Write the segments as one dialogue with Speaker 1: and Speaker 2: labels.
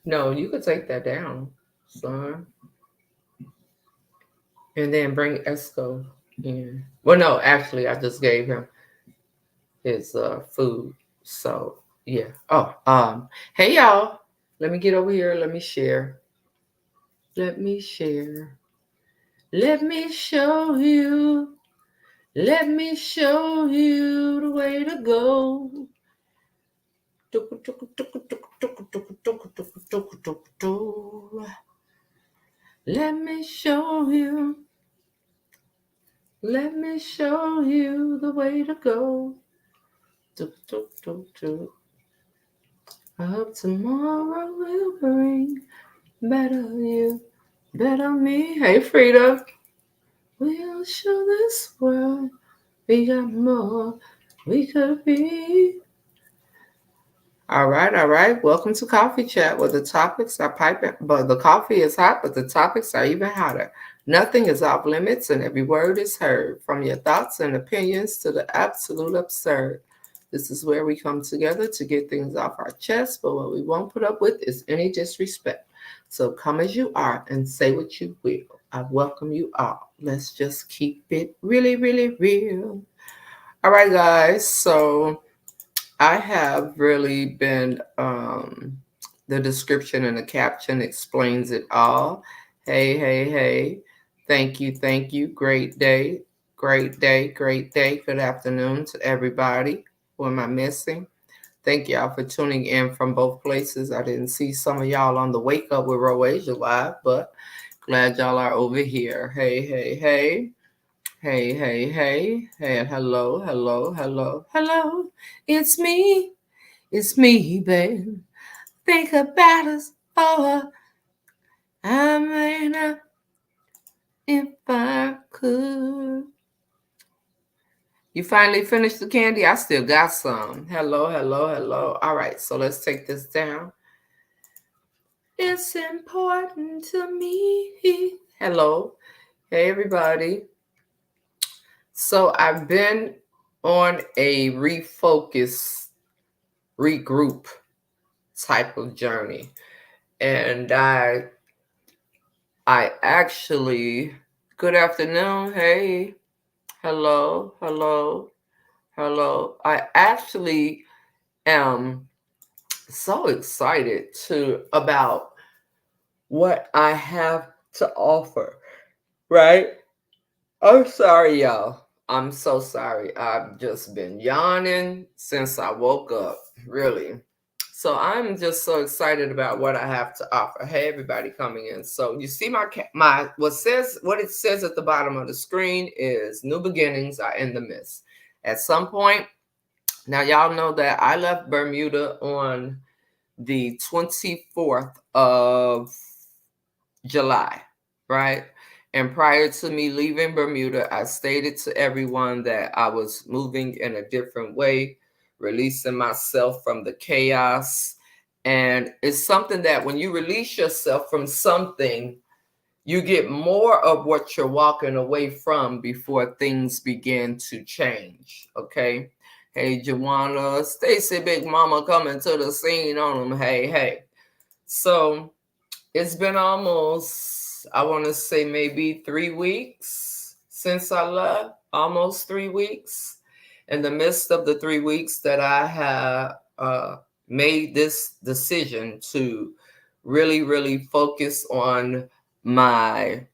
Speaker 1: No, you could take that down, son. And then bring Esco in. Well, no, actually, I just gave him his food. So yeah. Oh, hey y'all. Let me get over here. Let me share. Let me share. Let me show you. Let me show you the way to go. Let me show you. Let me show you the way to go. I hope tomorrow will bring better you, better me. Hey, Frida. We'll show this world we got more we could be. All right, all right. Welcome to Coffee Chat, where the topics are piping, but the coffee is hot, but the topics are even hotter. Nothing is off limits, and every word is heard, from your thoughts and opinions to the absolute absurd. This is where we come together to get things off our chest, but what we won't put up with is any disrespect. So come as you are and say what you will. I welcome you all. Let's just keep it really, really real. All right, guys. So I have really been, the description and the caption explains it all. Hey, hey, hey. Thank you, thank you. Great day, great day, great day. Good afternoon to everybody. Who am I missing? Thank y'all for tuning in from both places. I didn't see some of y'all on the Wake Up with Roasia Live, but glad y'all are over here. Hey, hey, hey. Hey, hey, hey, hey, hello, hello, hello, hello. It's me. It's me, babe. Think about us. Oh, I may not if I could. You finally finished the candy? I still got some. Hello, hello, hello. All right, so let's take this down. It's important to me. Hello. Hey, everybody. So I've been on a refocus, regroup type of journey. And I actually, good afternoon. Hey, hello, hello, hello. I actually am so excited to about what I have to offer, right? I'm sorry, y'all. I'm so sorry. I've just been yawning since I woke up, really. So I'm just so excited about what I have to offer. Hey, everybody coming in. So you see my what it says at the bottom of the screen is new beginnings are in the midst. At some point, now y'all know that I left Bermuda on the 24th of July, right? And prior to me leaving Bermuda, I stated to everyone that I was moving in a different way, releasing myself from the chaos. And it's something that when you release yourself from something, you get more of what you're walking away from before things begin to change. Okay. Hey, Joanna, Stacy, Big Mama coming to the scene on them. Hey, hey. So it's been almost, I want to say maybe 3 weeks since I left, almost 3 weeks. In the midst of the 3 weeks that I have made this decision to really, really focus on my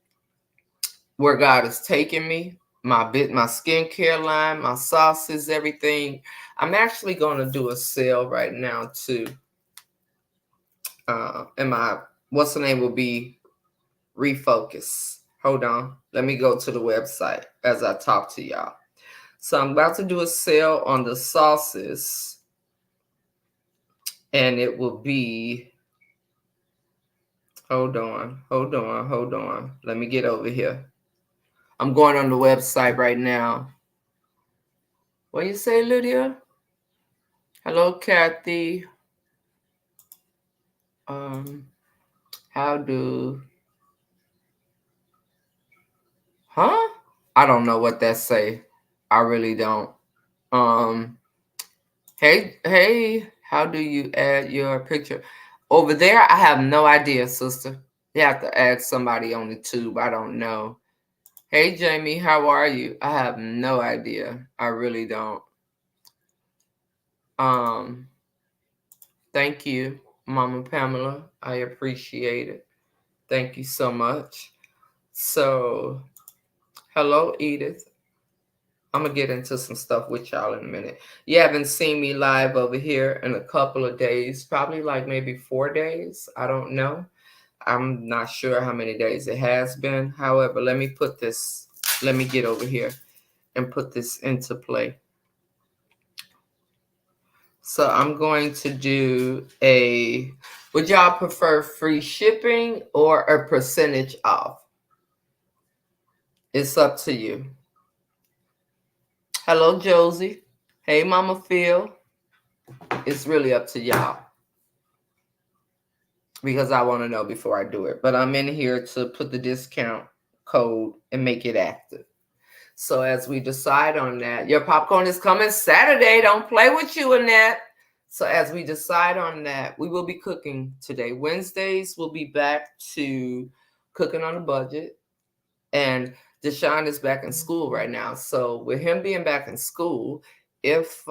Speaker 1: where God has taken me, my skincare line, my sauces, everything. I'm actually going to do a sale right now too. And my what's the name will be Refocus. Hold on. Let me go to the website as I talk to y'all. So I'm about to do a sale on the sauces. And it will be, hold on. Let me get over here. I'm going on the website right now. What you say, Lydia? Hello, Kathy. How do, huh? I don't know what that say. I really don't. Hey, how do you add your picture? Over there, I have no idea, sister. You have to ask somebody on the tube. I don't know. Hey, Jamie, how are you? I have no idea. I really don't. Um, Thank you, Mama Pamela. I appreciate it. Thank you so much. So, hello, Edith. I'm gonna get into some stuff with y'all in a minute. You haven't seen me live over here in a couple of days, probably like maybe 4 days. I don't know. I'm not sure how many days it has been. However, let me get over here and put this into play. So I'm going to do would y'all prefer free shipping or a percentage off? It's up to you. Hello, Josie. Hey, Mama Phil. It's really up to y'all because I want to know before I do it. But I'm in here to put the discount code and make it active. So as we decide on that, your popcorn is coming Saturday. Don't play with you in that. So as we decide on that, we will be cooking today. Wednesdays, we'll be back to cooking on a budget. And Deshaun is back in school right now. So with him being back in school, if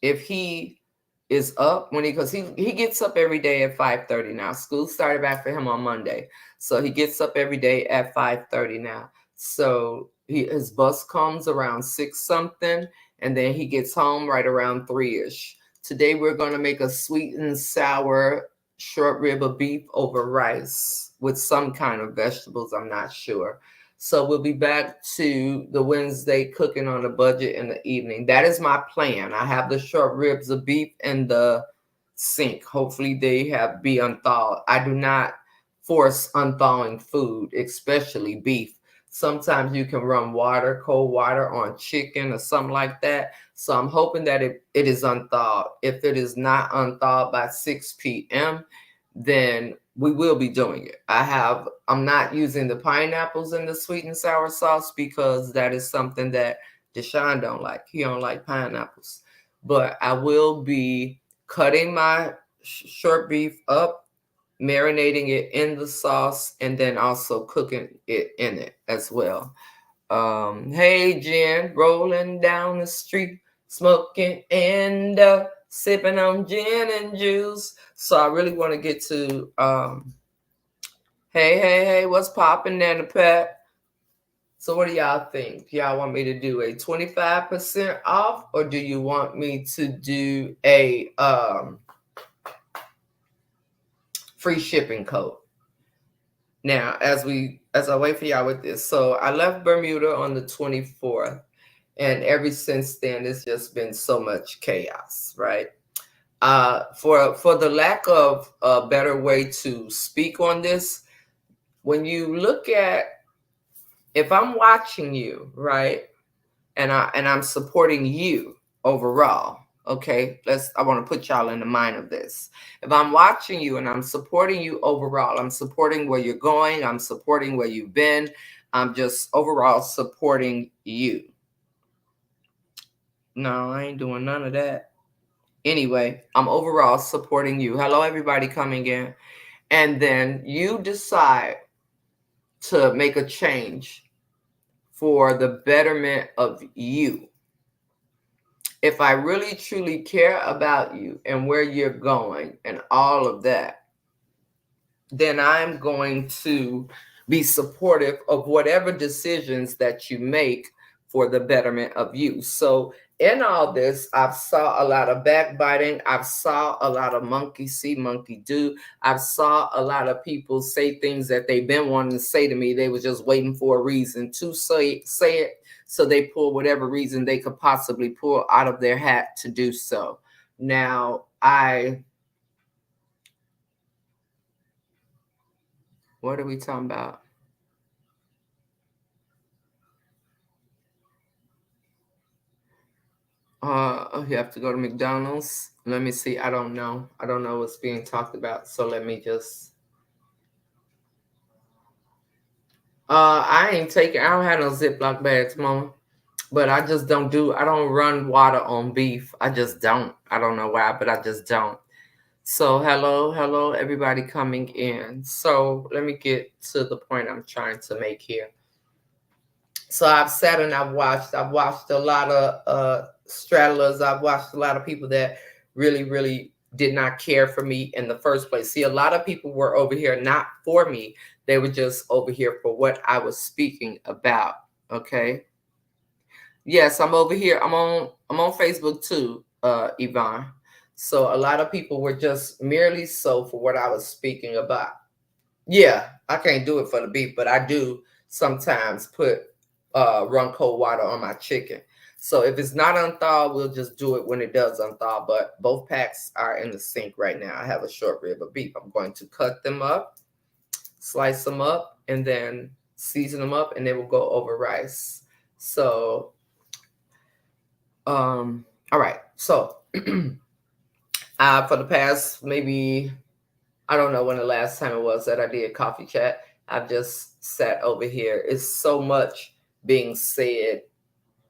Speaker 1: he is up because he gets up every day at 5:30 now. School started back for him on Monday. So he gets up every day at 5:30 now. So his bus comes around 6 something, and then he gets home right around 3ish. Today we're going to make a sweet and sour short rib of beef over rice with some kind of vegetables. I'm not sure. So we'll be back to the Wednesday cooking on a budget in the evening. That is my plan. I have the short ribs of beef in the sink. Hopefully they be unthawed. I do not force unthawing food, especially beef. Sometimes you can run cold water on chicken or something like that. So I'm hoping that it is unthawed. If it is not unthawed by 6 p.m., then we will be doing it. I'm not using the pineapples in the sweet and sour sauce because that is something that Deshaun don't like. He don't like pineapples. But I will be cutting my short beef up, marinating it in the sauce, and then also cooking it in it as well. Hey, Jen, rolling down the street, smoking and sipping on gin and juice. So I really want to get to hey, what's popping, Nana Pat? So what do y'all think? Y'all want me to do a 25% off, or do you want me to do a free shipping code? Now, as I wait for y'all with this, so I left Bermuda on the 24th, and ever since then, it's just been so much chaos, right? For the lack of a better way to speak on this, when you look at, if I'm watching you, right, and I'm supporting you overall, okay, I want to put y'all in the mind of this. If I'm watching you and I'm supporting you overall, I'm supporting where you're going, I'm supporting where you've been, I'm just overall supporting you. No, I ain't doing none of that. Anyway, I'm overall supporting you. Hello, everybody coming in. And then you decide to make a change for the betterment of you. If I really truly care about you and where you're going and all of that, then I'm going to be supportive of whatever decisions that you make for the betterment of you. So in all this, I've saw a lot of backbiting. I've saw a lot of monkey see, monkey do. I've saw a lot of people say things that they've been wanting to say to me. They were just waiting for a reason to say it. So they pull whatever reason they could possibly pull out of their hat to do so. Now, what are we talking about? You have to go to McDonald's. Let me see. I don't know. I don't know what's being talked about. So let me just. I don't have no Ziploc bags, Mama. But I just I don't run water on beef. I just don't. I don't know why, but I just don't. So, hello, everybody coming in. So, let me get to the point I'm trying to make here. So, I've sat and I've watched a lot of straddlers. I've watched a lot of people that really did not care for me in the first place. See, a lot of people were over here not for me. They were just over here for what I was speaking about. Okay. Yes, I'm over here. I'm on Facebook too, Yvonne. So a lot of people were just merely so for what I was speaking about. Yeah, I can't do it for the beef, but I do sometimes put run cold water on my chicken. So if it's not unthawed, we'll just do it when it does unthaw. But both packs are in the sink right now. I have a short rib of beef. I'm going to cut them up, slice them up, and then season them up, and they will go over rice. So all right. So for the past maybe I don't know when the last time it was that I did coffee chat. I've just sat over here. It's so much being said,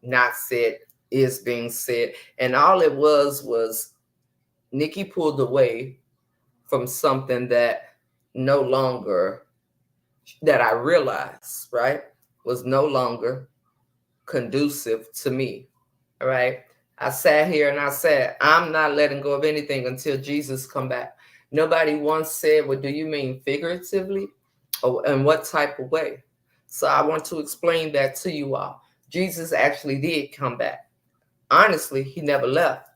Speaker 1: not said, is being said. And all it was Nikki pulled away from something that no longer that I realized, right, was no longer conducive to me. All right. I sat here and I said, I'm not letting go of anything until Jesus come back. Nobody once said, well, do you mean figuratively? Or in what type of way? So I want to explain that to you all. Jesus actually did come back. Honestly, he never left.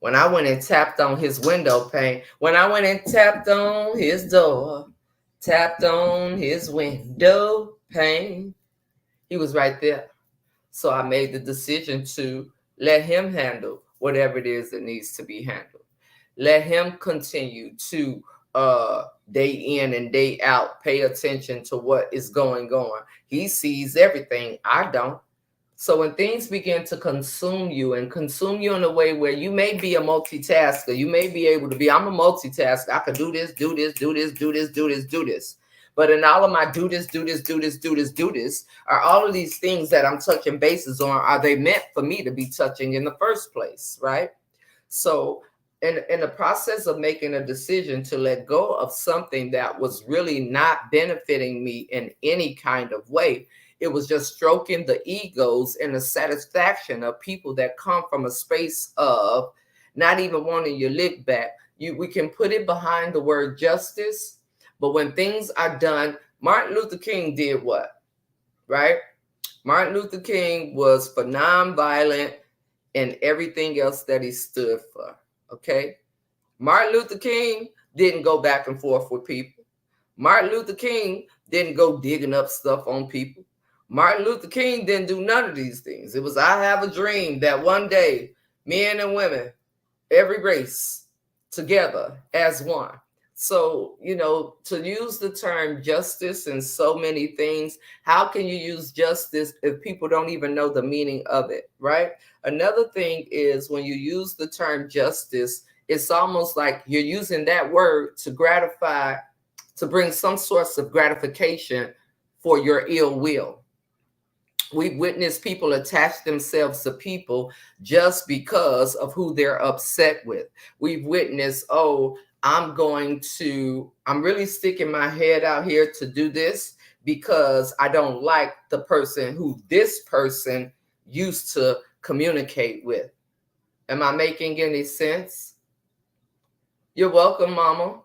Speaker 1: When I went and tapped on his window pane, when I went and tapped on his door, tapped on his window pane, he was right there. So I made the decision to let him handle whatever it is that needs to be handled. Let him continue to day in and day out pay attention to what is going on. He sees everything. I don't. So when things begin to consume you and consume you in a way where you may be a multitasker, you may be able to be, I'm a multitasker. I can do this, do this, do this, do this, do this, do this. But in all of my do this, do this, do this, do this, do this, are all of these things that I'm touching bases on, are they meant for me to be touching in the first place, right? So in the process of making a decision to let go of something that was really not benefiting me in any kind of way, it was just stroking the egos and the satisfaction of people that come from a space of not even wanting your lick back. We can put it behind the word justice, but when things are done, Martin Luther King did what? Right? Martin Luther King was for nonviolent and everything else that he stood for. Okay. Martin Luther King didn't go back and forth with people. Martin Luther King didn't go digging up stuff on people. Martin Luther King didn't do none of these things. It was, I have a dream that one day, men and women, every race, together as one. So, to use the term justice in so many things, how can you use justice if people don't even know the meaning of it, right? Another thing is when you use the term justice, it's almost like you're using that word to gratify, to bring some source of gratification for your ill will. We've witnessed people attach themselves to people just because of who they're upset with. We've witnessed, oh, I'm really sticking my head out here to do this because I don't like the person who this person used to communicate with. Am I making any sense? You're welcome, Mama.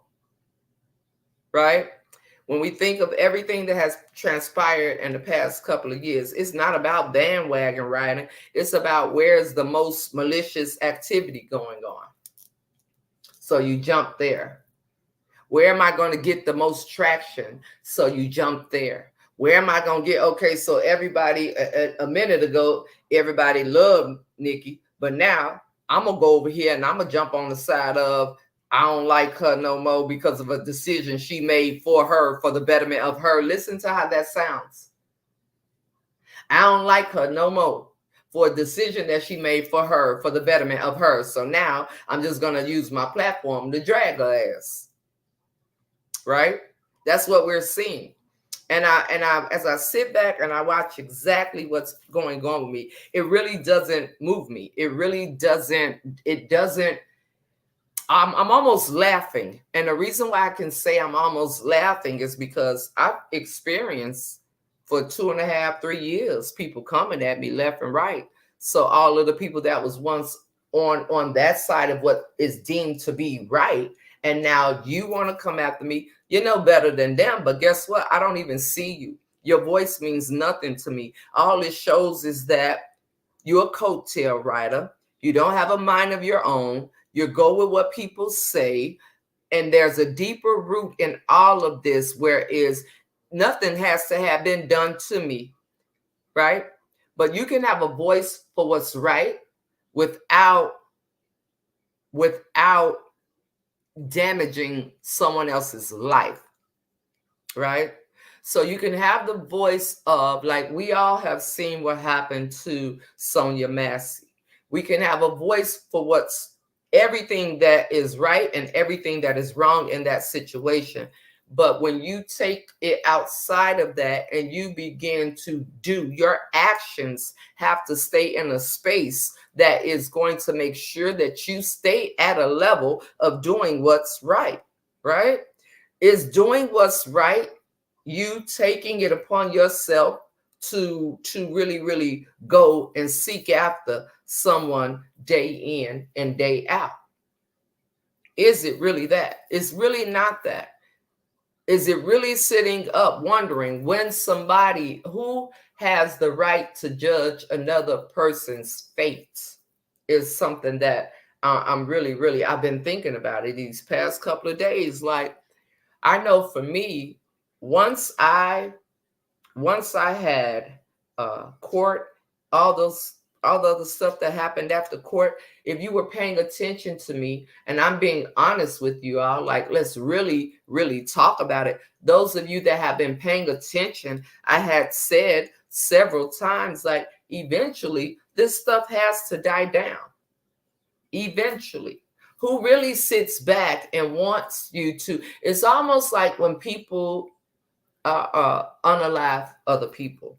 Speaker 1: Right? When we think of everything that has transpired in the past couple of years, it's not about bandwagon riding. It's about where's the most malicious activity going on. So you jump there. Where am I going to get the most traction? So you jump there. Where am I going to get? Okay, so everybody, a minute ago, everybody loved Nikki, but now I'm going to go over here and I'm going to jump on the side of, I don't like her no more because of a decision she made for her, for the betterment of her. Listen to how that sounds. I don't like her no more for a decision that she made for her, for the betterment of her. So now I'm just going to use my platform to drag her ass. Right? That's what we're seeing. And I as I sit back and I watch exactly what's going on with me, it really doesn't move me. It really doesn't, I'm almost laughing. And the reason why I can say I'm almost laughing is because I've experienced for 2.5, 3 years, people coming at me left and right. So all of the people that was once on that side of what is deemed to be right, and now you want to come after me, you know better than them. But guess what? I don't even see you. Your voice means nothing to me. All it shows is that you're a coattail rider. You don't have a mind of your own. You go with what people say. And there's a deeper root in all of this, where is nothing has to have been done to me, right? But you can have a voice for what's right without without damaging someone else's life, right? So you can have the voice of, like, we all have seen what happened to Sonia Massey. We can have a voice for what's everything that is right and everything that is wrong in that situation. But when you take it outside of that and you begin to do, your actions have to stay in a space that is going to make sure that you stay at a level of doing what's right, right? Is doing what's right, you taking it upon yourself to really go and seek after someone day in and day out? Is it really that? It's really not that. Is it really sitting up wondering when somebody who has the right to judge another person's fate is something that I'm really, I've been thinking about it these past couple of days. Like, I know for me, once I had court, all those all the other stuff that happened after court, if you were paying attention to me, and I'm being honest with you all, like, let's really talk about it. Those of you that have been paying attention, I had said several times, like, eventually this stuff has to die down. Eventually. Who really sits back and wants you to? It's almost like when people unalive other people.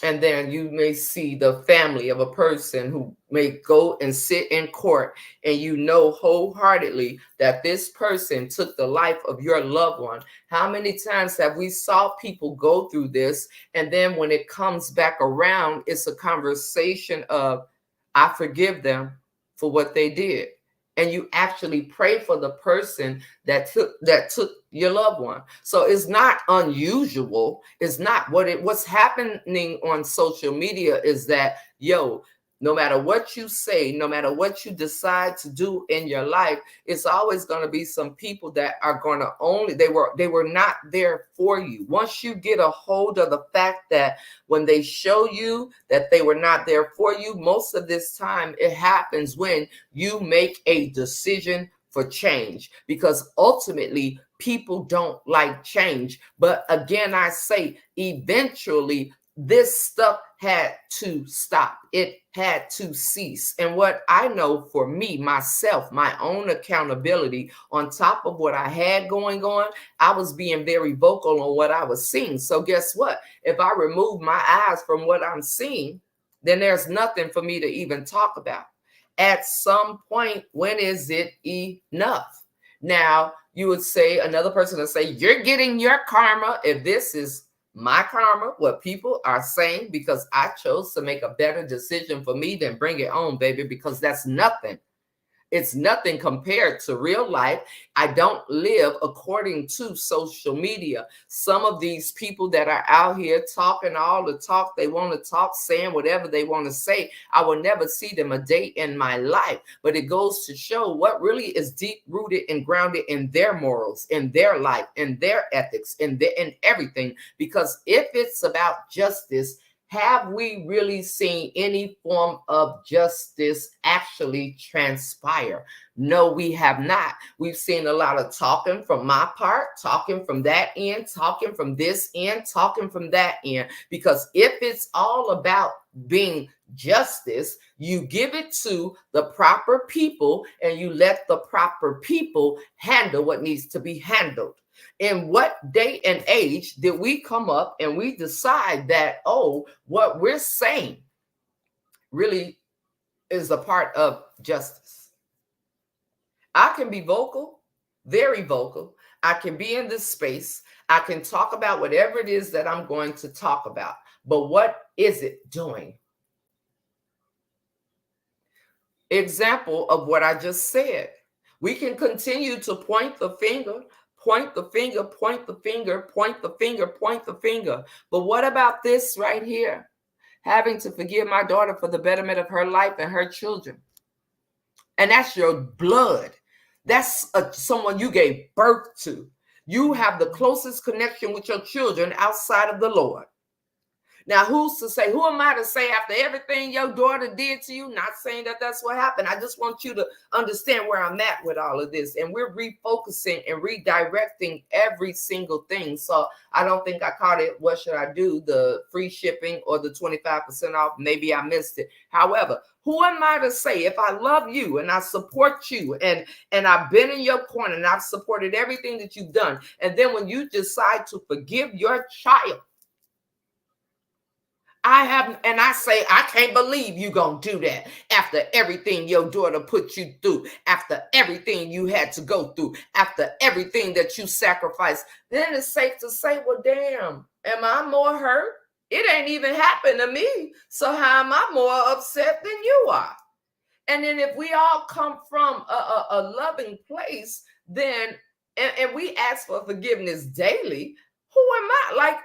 Speaker 1: And then you may see the family of a person who may go and sit in court, and you know wholeheartedly that this person took the life of your loved one. How many times have we saw people go through this, and then when it comes back around, it's a conversation of, I forgive them for what they did. And you actually pray for the person that took your loved one. So it's not unusual. It's not what's happening on social media is that, yo, no matter what you say, no matter what you decide to do in your life, it's always going to be some people that are going to only, they were not there for you. Once you get a hold of the fact that when they show you that they were not there for you, most of this time it happens when you make a decision for change, because ultimately people don't like change. But again, I say eventually this stuff had to stop. It had to cease. And what I know for me, myself, my own accountability, on top of what I had going on, I was being very vocal on what I was seeing. So guess what? If I remove my eyes from what I'm seeing, then there's nothing for me to even talk about. At some point, when is it enough? Now, you would say, another person would say, you're getting your karma. If this is my karma, what people are saying, because I chose to make a better decision for me, then bring it on, baby, because that's nothing. It's nothing compared to real life. I don't live according to social media. Some of these people that are out here talking all the talk they want to talk, saying whatever they want to say, I will never see them a day in my life. But it goes to show what really is deep rooted and grounded in their morals, in their life, in their ethics, in everything. Because if it's about justice, have we really seen any form of justice actually transpire? No, we have not. We've seen a lot of talking from my part, talking from that end, talking from this end, talking from that end. Because if it's all about being justice, you give it to the proper people and you let the proper people handle what needs to be handled. In what day and age did we come up and we decide that, oh, what we're saying really is a part of justice? I can be vocal, very vocal. I can be in this space. I can talk about whatever it is that I'm going to talk about. But what is it doing? Example of what I just said. We can continue to point the finger, point the finger, point the finger, point the finger, point the finger. But what about this right here? Having to forgive my daughter for the betterment of her life and her children. And that's your blood. That's someone you gave birth to. You have the closest connection with your children outside of the Lord. Now, who's to say, who am I to say after everything your daughter did to you? Not saying that that's what happened. I just want you to understand where I'm at with all of this. And we're refocusing and redirecting every single thing. So I don't think I caught it. What should I do? The free shipping or the 25% off? Maybe I missed it. However, who am I to say if I love you and I support you and I've been in your corner and I've supported everything that you've done. And then when you decide to forgive your child, I say, I can't believe you gonna do that after everything your daughter put you through, after everything you had to go through, after everything that you sacrificed. Then it's safe to say, well, damn, am I more hurt? It ain't even happened to me. So how am I more upset than you are? And then if we all come from a loving place, then and we ask for forgiveness daily, who am I? Like,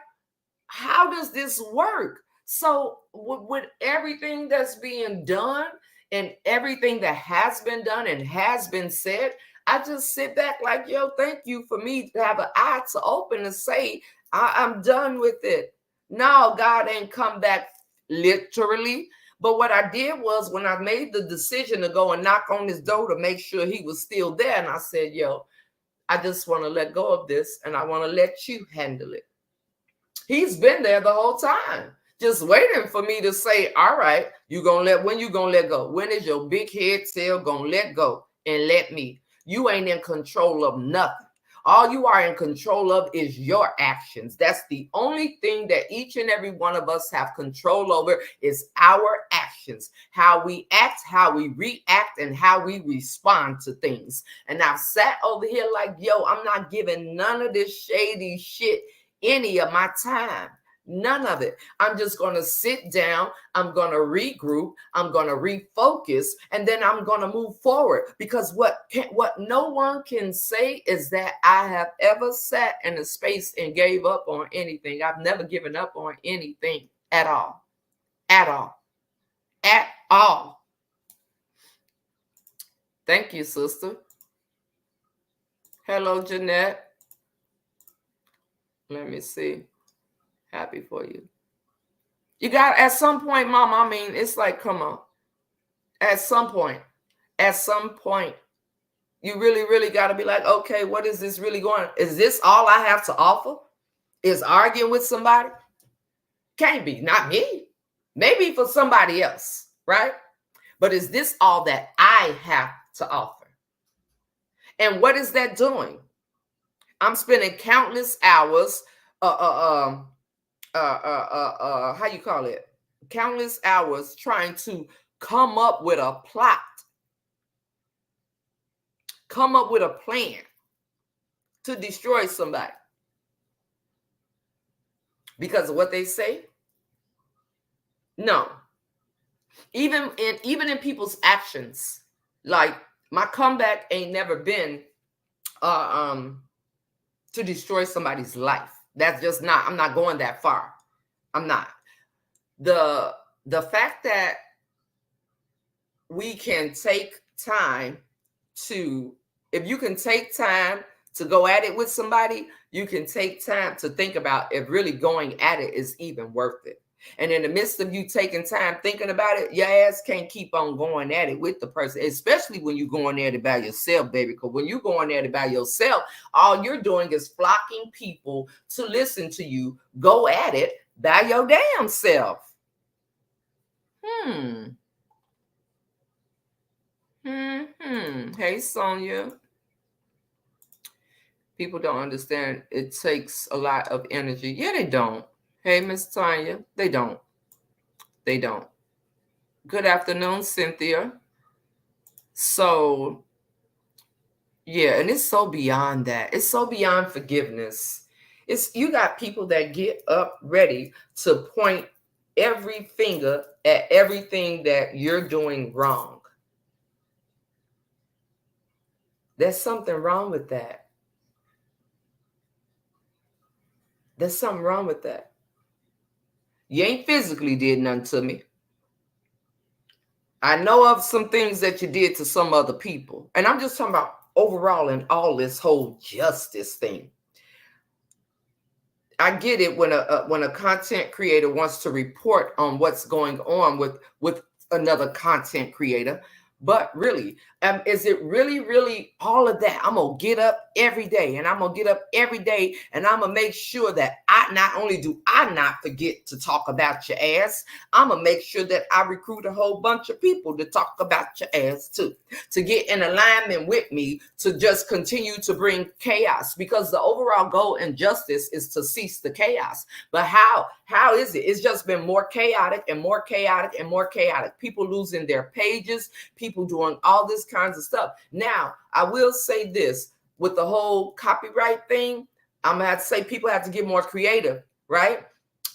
Speaker 1: how does this work? So with everything that's being done and everything that has been done and has been said, I just sit back like, yo, thank you for me to have an eye to open and say, I'm done with it. No, God ain't come back literally. But what I did was when I made the decision to go and knock on his door to make sure he was still there, and I said, yo, I just want to let go of this and I want to let you handle it. He's been there the whole time, just waiting for me to say, all right, when you gonna let go? When is your big head tail gonna let go and let me? You ain't in control of nothing. All you are in control of is your actions. That's the only thing that each and every one of us have control over is our actions. How we act, how we react, and how we respond to things. And I've sat over here like, yo, I'm not giving none of this shady shit any of my time. None of it. I'm just going to sit down. I'm going to regroup. I'm going to refocus, and then I'm going to move forward. Because what no one can say is that I have ever sat in a space and gave up on anything. I've never given up on anything at all. At all. At all. Thank you, sister. Hello, Jeanette. Let me see. Happy for you. You got at some point, Mom. I mean, it's like, come on. At some point, you really, really got to be like, okay, what is this really going? Is this all I have to offer? Is arguing with somebody? Can't be, not me. Maybe for somebody else, right? But is this all that I have to offer? And what is that doing? I'm spending countless hours, how you call it? Countless hours trying to come up with a plot, come up with a plan to destroy somebody because of what they say. No, even in people's actions, like my comeback ain't never been to destroy somebody's life. That's just not. I'm not going that far. I'm not. The fact that we can take time to, if you can take time to go at it with somebody, you can take time to think about if really going at it is even worth it. And in the midst of you taking time thinking about it, your ass can't keep on going at it with the person, especially when you're going at it by yourself, baby. Because when you're going at it by yourself, all you're doing is flocking people to listen to you go at it by your damn self. Hey, Sonia. People don't understand it takes a lot of energy. Yeah, they don't. Hey, Miss Tanya. They don't. They don't. Good afternoon, Cynthia. So Yeah, and it's so beyond that. It's so beyond forgiveness. It's you got people that get up ready to point every finger at everything that you're doing wrong. There's something wrong with that. There's something wrong with that. You ain't physically did nothing to me. I know of some things that you did to some other people. And I'm just talking about overall in all this whole justice thing. I get it when a content creator wants to report on what's going on with another content creator, but really, is it really all of that? I'm gonna get up every day, and I'm gonna get up every day, and I'm gonna make sure that I not only do I not forget to talk about your ass, I'm gonna make sure that I recruit a whole bunch of people to talk about your ass too, to get in alignment with me, to just continue to bring chaos, because the overall goal in justice is to cease the chaos. But how is it? It's just been more chaotic and more chaotic and more chaotic. People losing their pages, people doing all this kinds of stuff. Now, I will say this with the whole copyright thing, I'm gonna have to say people have to get more creative, right?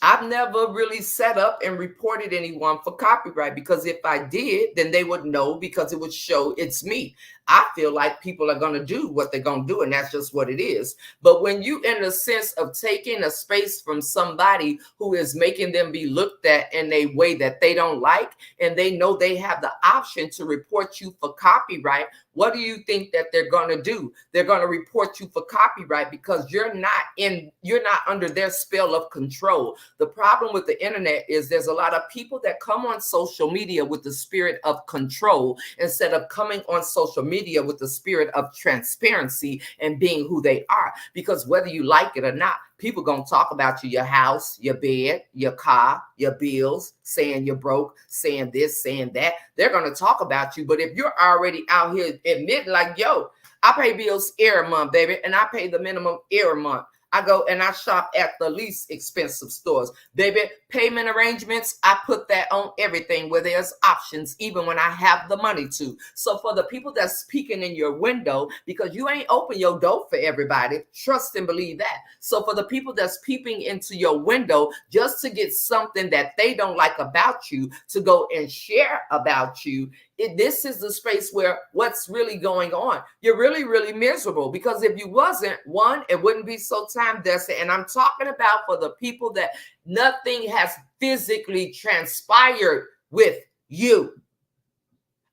Speaker 1: I've never really set up and reported anyone for copyright, because if I did, then they would know, because it would show it's me. I feel like people are going to do what they're going to do, and that's just what it is. But when you in a sense of taking a space from somebody who is making them be looked at in a way that they don't like, and they know they have the option to report you for copyright, what do you think that they're going to do? They're going to report you for copyright because you're not under their spell of control. The problem with the internet is there's a lot of people that come on social media with the spirit of control instead of coming on social media with the spirit of transparency and being who they are. Because whether you like it or not, people gonna talk about you, your house, your bed, your car, your bills, saying you're broke, saying this, saying that. They're gonna talk about you. But if you're already out here admitting like, yo, I pay bills every month, baby, and I pay the minimum every month. I go and I shop at the least expensive stores. Baby, payment arrangements, I put that on everything where there's options, even when I have the money to. So for the people that's peeking in your window, because you ain't open your door for everybody, trust and believe that. So for the people that's peeping into your window just to get something that they don't like about you, to go and share about you, this is the space where what's really going on. You're really miserable, because if you wasn't, one, it wouldn't be so time destined. And I'm talking about for the people that nothing has physically transpired with you.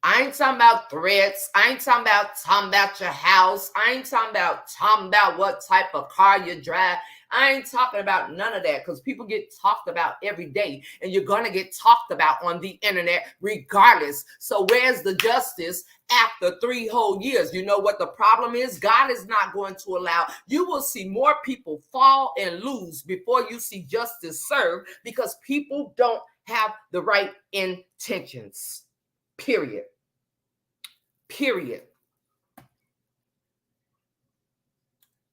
Speaker 1: I ain't talking about threats. I ain't talking about your house. I ain't talking about what type of car you drive. I ain't talking about none of that, because people get talked about every day, and you're going to get talked about on the internet regardless. So where's the justice after 3 whole years? You know what the problem is? God is not going to allow. You will see more people fall and lose before you see justice served, because people don't have the right intentions. Period. Period.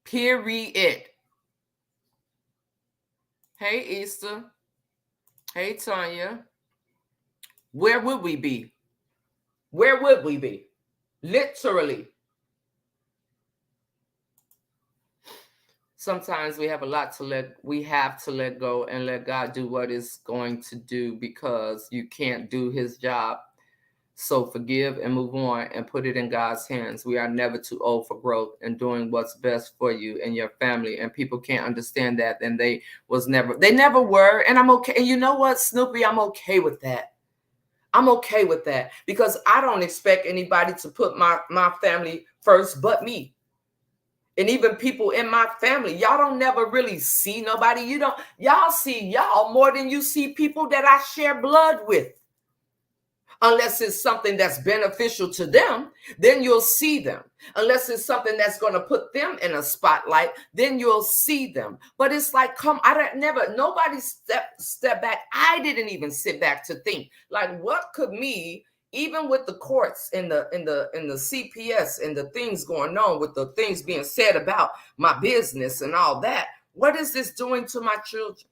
Speaker 1: Period. Hey, Easter. Hey, Tanya. Where would we be? Where would we be? Literally. Sometimes we have a lot we have to let go and let God do what is going to do, because you can't do his job. So forgive and move on and put it in God's hands. We are never too old for growth and doing what's best for you and your family. And people can't understand that. And they never were. And I'm okay. And you know what, Snoopy, I'm okay with that. I'm okay with that, because I don't expect anybody to put my family first but me. And even people in my family, y'all don't never really see nobody. Y'all see y'all more than you see people that I share blood with. Unless it's something that's beneficial to them, then you'll see them. Unless it's something that's going to put them in a spotlight, then you'll see them. But it's like, nobody step back. I didn't even sit back to think, like, what could me, even with the courts and the CPS and the things going on, with the things being said about my business and all that, what is this doing to my children?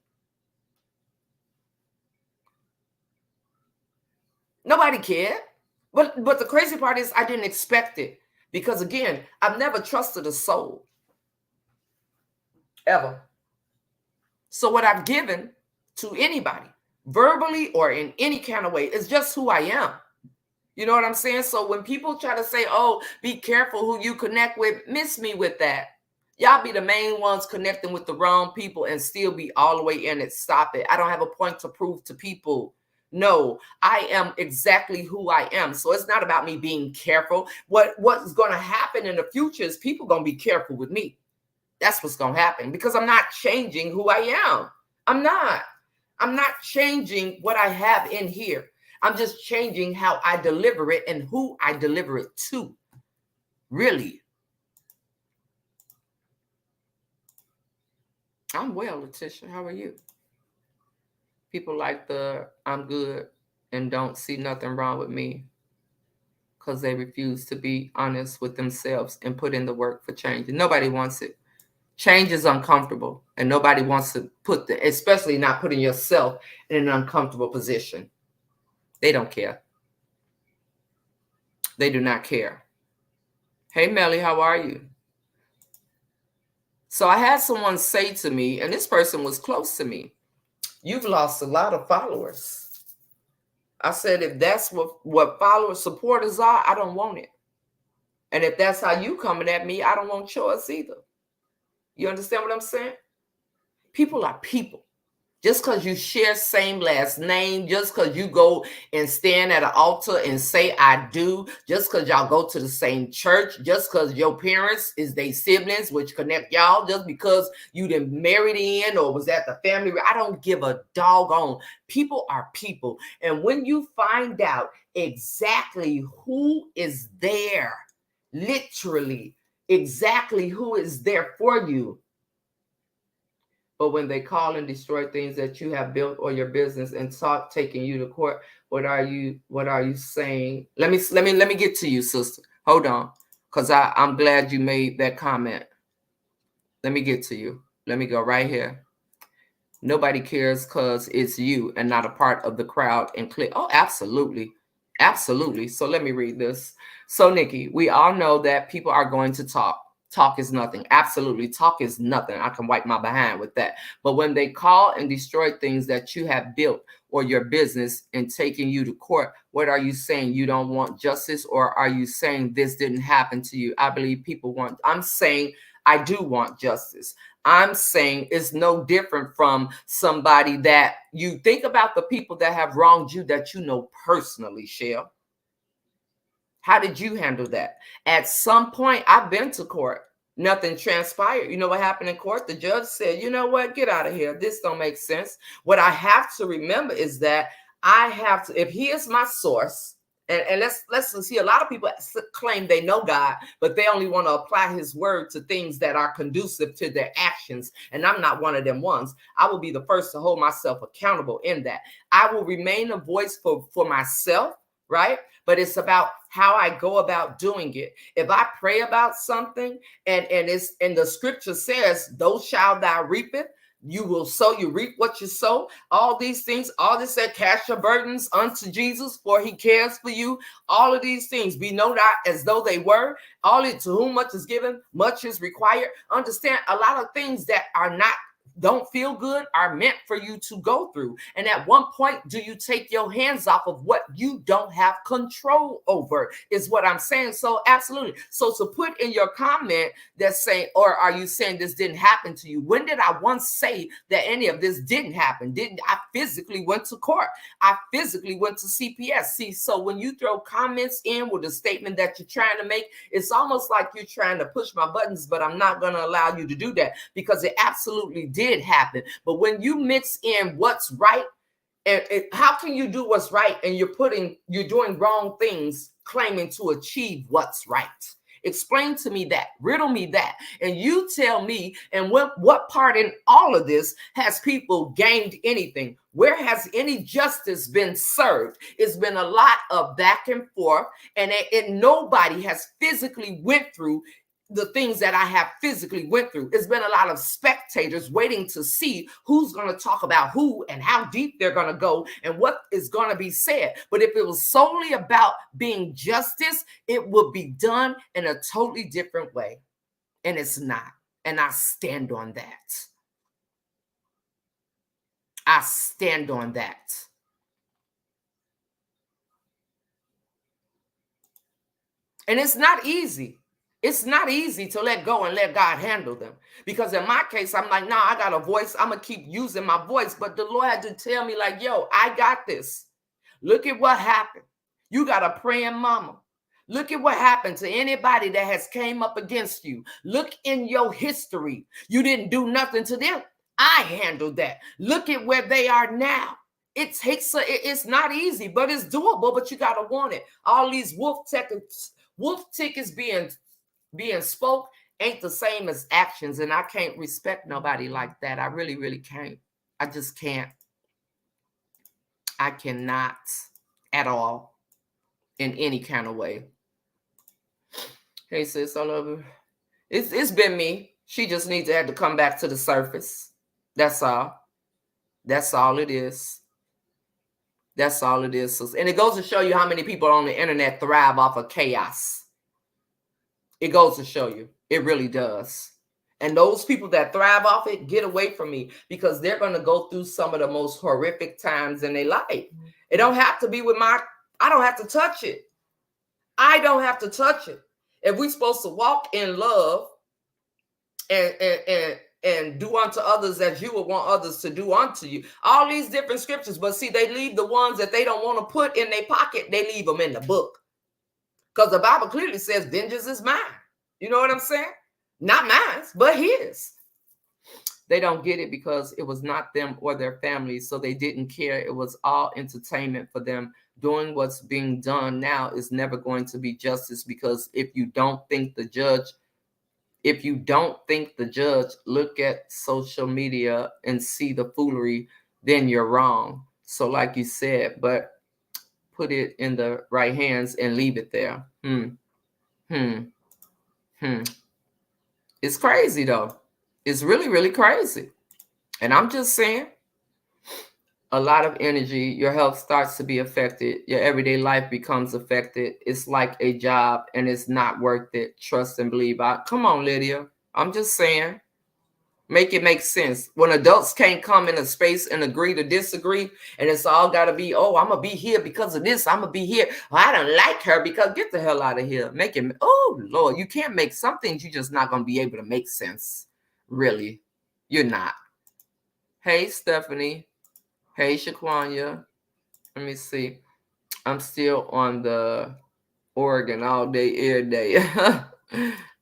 Speaker 1: Nobody cared. But the crazy part is I didn't expect it. Because again, I've never trusted a soul, ever. So what I've given to anybody, verbally or in any kind of way, is just who I am. You know what I'm saying? So when people try to say, oh, be careful who you connect with, miss me with that. Y'all be the main ones connecting with the wrong people and still be all the way in it. Stop it. I don't have a point to prove to people. No, I am exactly who I am. So it's not about me being careful. What's going to happen in the future is people going to be careful with me. That's what's going to happen because I'm not changing who I am. I'm not. I'm not changing what I have in here. I'm just changing how I deliver it and who I deliver it to. Really. I'm well, Letitia. How are you? People like the I'm good and don't see nothing wrong with me because they refuse to be honest with themselves and put in the work for change. And nobody wants it. Change is uncomfortable and nobody wants to especially not putting yourself in an uncomfortable position. They don't care. They do not care. Hey, Melly, how are you? So I had someone say to me, and this person was close to me, you've lost a lot of followers. I said, if that's what followers, supporters are, I don't want it. And if that's how you coming at me, I don't want yours either. You understand what I'm saying? People are people. Just because you share same last name, just because you go and stand at an altar and say I do, just because y'all go to the same church, just because your parents is they siblings, which connect y'all, just because you didn't married in or was at the family, I don't give a doggone. People are people. And when you find out exactly who is there, literally exactly who is there for you, but when they call and destroy things that you have built or your business and taking you to court, what are you saying? Let me get to you, sister. Hold on. Because I'm glad you made that comment. Let me get to you. Let me go right here. Nobody cares because it's you and not a part of the crowd and click. Oh, absolutely. Absolutely. So let me read this. So, Nikki, we all know that people are going to talk. Talk is nothing. Absolutely. Talk is nothing. I can wipe my behind with that. But when they call and destroy things that you have built or your business and taking you to court, what are you saying? You don't want justice, or are you saying this didn't happen to you? I believe people want, I'm saying I do want justice. I'm saying it's no different from somebody that you think about the people that have wronged you that you know personally, Shell. How did you handle that? At some point, I've been to court. Nothing transpired. You know what happened in court? The judge said, you know what? Get out of here. This don't make sense. What I have to remember is that I have to, if he is my source, and let's see, a lot of people claim they know God, but they only want to apply his word to things that are conducive to their actions. And I'm not one of them ones. I will be the first to hold myself accountable in that. I will remain a voice for myself, right? But it's about how I go about doing it. If I pray about something and it's and the scripture says, those shall thou reapeth, you will sow, you reap what you sow. All these things, all this said, cast your burdens unto Jesus, for he cares for you. All of these things be known not as though they were. All it to whom much is given, much is required. Understand, a lot of things that are not, don't feel good are meant for you to go through. And at one point, do you take your hands off of what you don't have control over is what I'm saying. So absolutely. So to put in your comment that's saying, or are you saying this didn't happen to you? When did I once say that any of this didn't happen? I physically went to court. I physically went to CPS. See, so when you throw comments in with a statement that you're trying to make, it's almost like you're trying to push my buttons, but I'm not going to allow you to do that because it absolutely did happen. But when you mix in what's right, and how can you do what's right and you're doing wrong things claiming to achieve what's right? Explain to me that, riddle me that, and you tell me. And what part in all of this has people gained anything? Where has any justice been served? It's been a lot of back and forth, and nobody has physically went through the things that I have physically went through. It's been a lot of spectators waiting to see who's going to talk about who and how deep they're going to go and what is going to be said. But if it was solely about being justice, it would be done in a totally different way. And it's not. And I stand on that. I stand on that. And it's not easy. It's not easy to let go and let God handle them. Because in my case, I'm like, nah, I got a voice. I'm going to keep using my voice. But the Lord had to tell me like, yo, I got this. Look at what happened. You got a praying mama. Look at what happened to anybody that has came up against you. Look in your history. You didn't do nothing to them. I handled that. Look at where they are now. It takes it's not easy, but it's doable, but you got to want it. All these wolf tickets being spoke ain't the same as actions, and I can't respect nobody like that. I really, really can't. I just can't. I cannot at all in any kind of way. Hey sis, I love her. It's been me. She just needs to have to come back to the surface. That's all. That's all it is. That's all it is. And it goes to show you how many people on the internet thrive off of chaos. It goes to show you. It really does. And those people that thrive off it, get away from me, because they're going to go through some of the most horrific times in their life. It don't have to be with I don't have to touch it. I don't have to touch it. If we're supposed to walk in love and do unto others as you would want others to do unto you, all these different scriptures, but see, they leave the ones that they don't want to put in their pocket, they leave them in the book. Because the Bible clearly says, vengeance is mine. You know what I'm saying? Not mine, but his. They don't get it because it was not them or their families, so they didn't care. It was all entertainment for them. Doing what's being done now is never going to be justice, because if you don't think the judge, look at social media and see the foolery, then you're wrong. So like you said, but put it in the right hands and leave it there. It's crazy though. It's really, really crazy. And I'm just saying, a lot of energy, your health starts to be affected. Your everyday life becomes affected. It's like a job and it's not worth it. Trust and believe. Come on, Lydia. I'm just saying, make it make sense. When adults can't come in a space and agree to disagree, and it's all got to be, oh, I'm going to be here because of this. I'm going to be here. Well, I don't like her because get the hell out of here. Make it, oh, Lord, you can't make some things. You're just not going to be able to make sense. Really, you're not. Hey, Stephanie. Hey, Shaquanya. Let me see. I'm still on the Oregon all day, every day.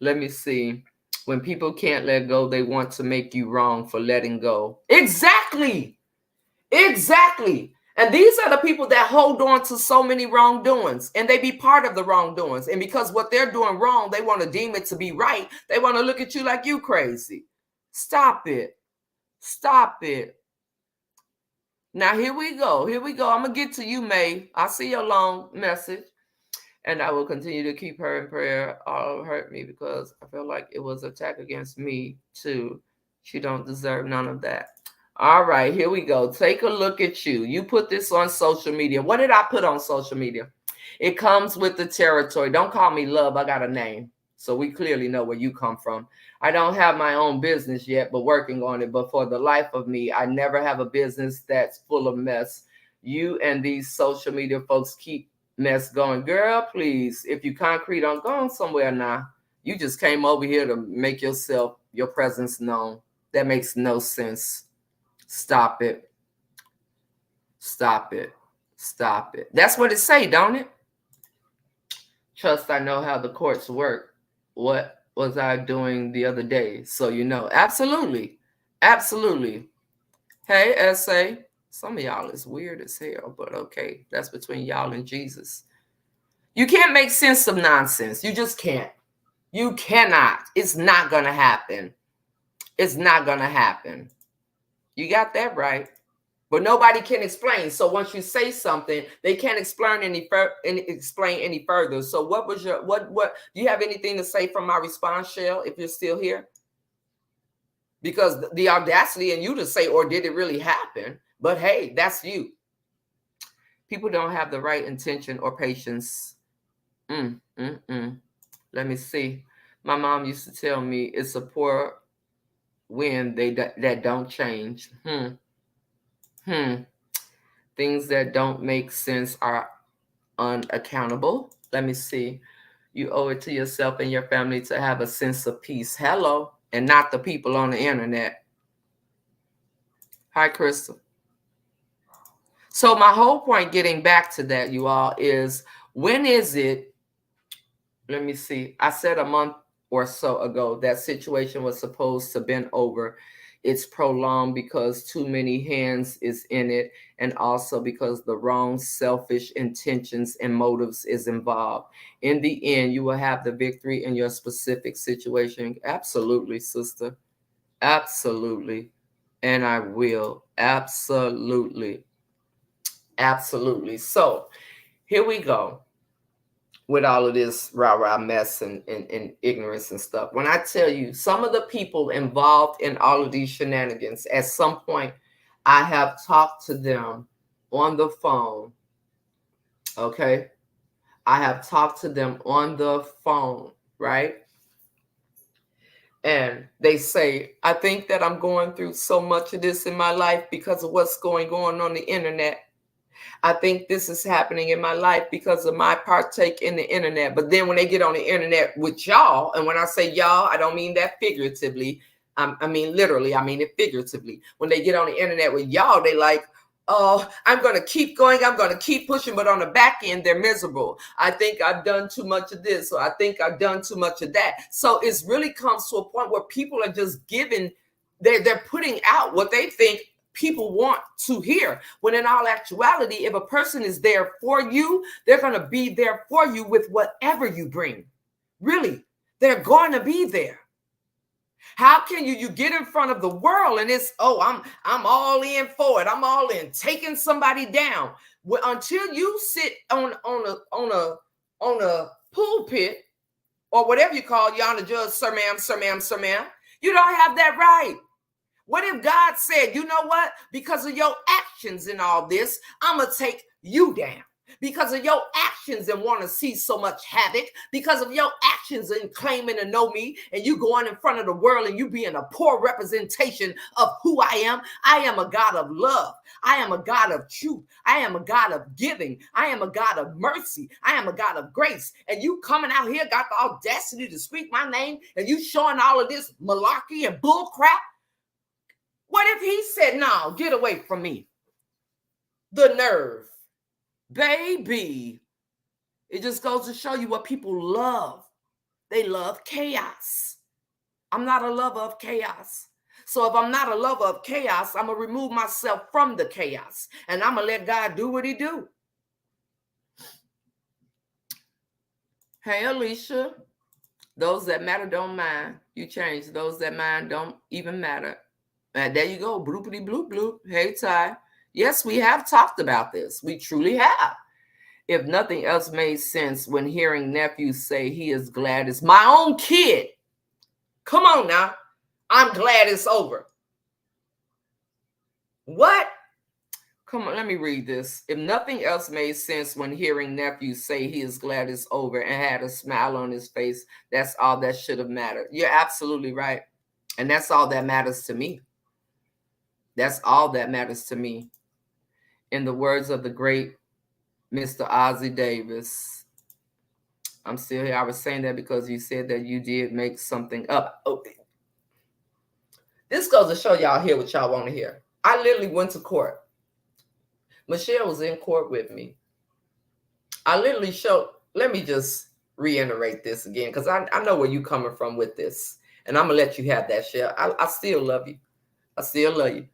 Speaker 1: Let me see. When people can't let go, they want to make you wrong for letting go. Exactly. Exactly. And these are the people that hold on to so many wrongdoings, and they be part of the wrongdoings. And because what they're doing wrong, they want to deem it to be right. They want to look at you like you crazy. Stop it. Stop it. Now, here we go. Here we go. I'm going to get to you, May. I see your long message. And I will continue to keep her in prayer. All hurt me because I feel like it was an attack against me too. She don't deserve none of that. All right, here we go. Take a look at you. You put this on social media. What did I put on social media? It comes with the territory. Don't call me love. I got a name. So we clearly know where you come from. I don't have my own business yet, but working on it. But for the life of me, I never have a business that's full of mess. You and these social media folks keep mess going. Girl, please, if you concrete on, go on somewhere now. You just came over here to make yourself, your presence known. That makes no sense. Stop it. Stop it. Stop it. That's what it say, don't it? Trust I know how the courts work. What was I doing the other day? So you know. Absolutely. Absolutely. Hey, S.A. Some of y'all is weird as hell, but okay. That's between y'all and Jesus. You can't make sense of nonsense. You just can't. You cannot. It's not going to happen. It's not going to happen. You got that right. but nobody can explain. So once you say something, they can't explain any further. So what was your what do you have anything to say from my response, Shell, if you're still here? Because the audacity in you to say, or did it really happen? But hey, that's you. People don't have the right intention or patience. Let me see. My mom used to tell me it's a poor wind that don't change. Things that don't make sense are unaccountable. Let me see. You owe it to yourself and your family to have a sense of peace. Hello, and not the people on the internet. Hi, Crystal. So my whole point, getting back to that, you all, is when is it? Let me see. I said a month or so ago that situation was supposed to bend over. It's prolonged because too many hands is in it, and also because the wrong selfish intentions and motives is involved. In the end, you will have the victory in your specific situation. Absolutely, sister. Absolutely. And I will. Absolutely. Absolutely. So here we go with all of this rah-rah mess and ignorance and stuff. When I tell you some of the people involved in all of these shenanigans, at some point, I have talked to them on the phone. Okay. I have talked to them on the phone, right? And they say, I think that I'm going through so much of this in my life because of what's going on the internet. I think this is happening in my life because of my partake in the internet. But then when they get on the internet with y'all, and when I say y'all, I don't mean that figuratively. I mean literally, I mean it figuratively. When they get on the internet with y'all, they like, oh, I'm going to keep going. I'm going to keep pushing. But on the back end, they're miserable. I think I've done too much of this, or I think I've done too much of that. So it's really comes to a point where people are just giving, they're putting out what they think people want to hear, when in all actuality, if a person is there for you, they're going to be there for you with whatever you bring. Really, they're going to be there. How can you get in front of the world and it's, oh, I'm all in for it, I'm all in taking somebody down? Well, until you sit on a pulpit or whatever you call, you on the judge, sir ma'am, you don't have that right. What if God said, you know what? Because of your actions in all this, I'm going to take you down. Because of your actions and want to see so much havoc, because of your actions in claiming to know me, and you going in front of the world and you being a poor representation of who I am a God of love. I am a God of truth. I am a God of giving. I am a God of mercy. I am a God of grace. And you coming out here got the audacity to speak my name, and you showing all of this malarkey and bull crap. What if he said, no, get away from me? The nerve. Baby. It just goes to show you what people love. They love chaos. I'm not a lover of chaos. So if I'm not a lover of chaos, I'm going to remove myself from the chaos. And I'm going to let God do what he do. Hey, Alicia. Those that matter don't mind. You change. Those that mind don't even matter. And there you go. Bloopity bloop bloop. Hey, Ty. Yes, we have talked about this. We truly have. If nothing else made sense when hearing nephew say he is glad it's my own kid. Come on now. I'm glad it's over. What? Come on, let me read this. If nothing else made sense when hearing nephew say he is glad it's over and had a smile on his face, that's all that should have mattered. You're absolutely right. And that's all that matters to me. That's all that matters to me. In the words of the great Mr. Ozzie Davis, I'm still here. I was saying that because you said that you did make something up. Oh, this goes to show y'all hear what y'all want to hear. I literally went to court. Michelle was in court with me. I literally showed, let me just reiterate this again, because I know where you're coming from with this. And I'm going to let you have that, Shell. I still love you. I still love you.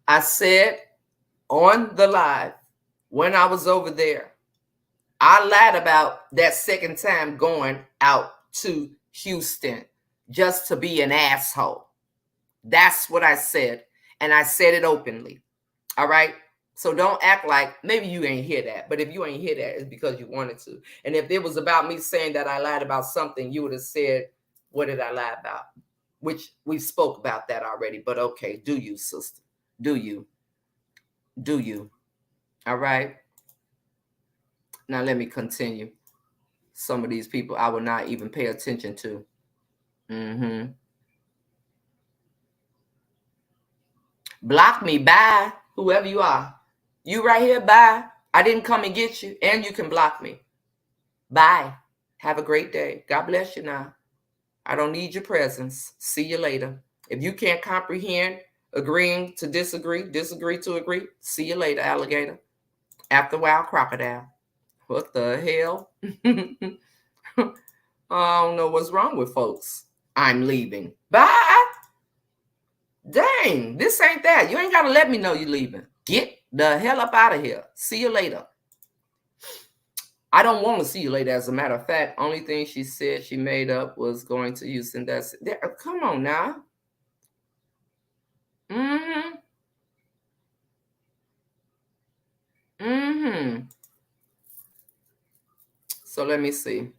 Speaker 1: I said on the live when I was over there, I lied about that second time going out to Houston just to be an asshole. That's what I said. And I said it openly. All right. So don't act like maybe you ain't hear that. But if you ain't hear that, it's because you wanted to. And if it was about me saying that I lied about something, you would have said, what did I lie about? Which we spoke about that already. But okay, do you, sister? Do you? Do you? All right. Now let me continue. Some of these people I will not even pay attention to. Mm-hmm. Block me. Bye. Whoever you are. You right here. Bye. I didn't come and get you. And you can block me. Bye. Have a great day. God bless you now. I don't need your presence. See you later. If you can't comprehend agreeing to disagree, disagree to agree, see you later, alligator. After a while, crocodile. What the hell? I don't know what's wrong with folks. I'm leaving. Bye. Dang, this ain't that. You ain't got to let me know you're leaving. Get the hell up out of here. See you later. I don't want to see you later. As a matter of fact, only thing she said she made up was going to Houston. That's there. Come on now. Mm-hmm. Mm-hmm. So let me see.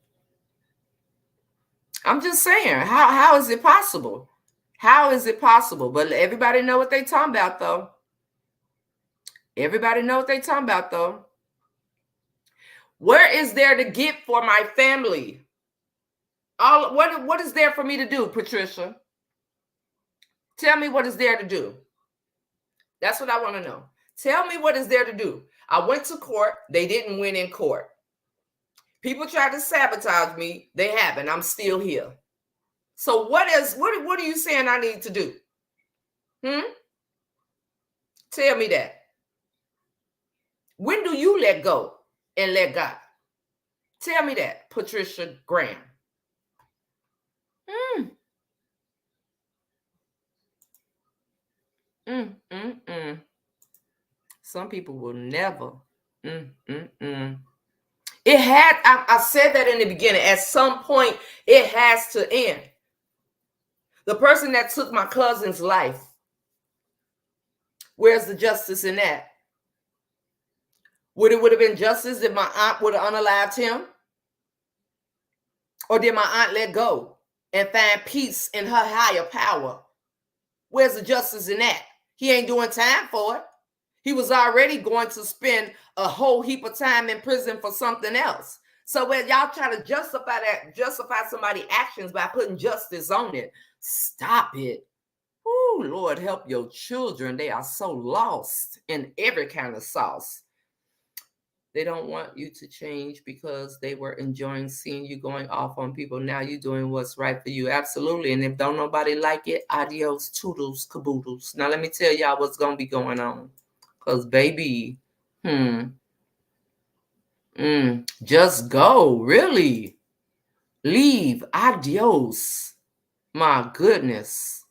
Speaker 1: I'm just saying, how is it possible? How is it possible? But everybody know what they talking about, though. Everybody know what they talking about, though. Where is there to get for my family? What is there for me to do, Patricia? Tell me what is there to do. That's what I want to know. Tell me what is there to do. I went to court. They didn't win in court. People tried to sabotage me. They haven't. I'm still here. So what are you saying I need to do? Tell me that. When do you let go and let God? Tell me that, Patricia Graham. Mm. Mm, mm, mm. Some people will never. Mm, mm, mm. It had, I said that in the beginning, at some point, it has to end. The person that took my cousin's life, where's the justice in that? Would have been justice if my aunt would have unalived him? Or did my aunt let go and find peace in her higher power? Where's the justice in that? He ain't doing time for it. He was already going to spend a whole heap of time in prison for something else. So when y'all try to justify somebody's actions by putting justice on it, stop it. Oh, Lord, help your children. They are so lost in every kind of sauce. They don't want you to change because they were enjoying seeing you going off on people. Now you're doing what's right for you. Absolutely. And if don't nobody like it, adios, toodles, caboodles. Now let me tell y'all what's going to be going on. Because, baby, just go. Really. Leave. Adios. My goodness.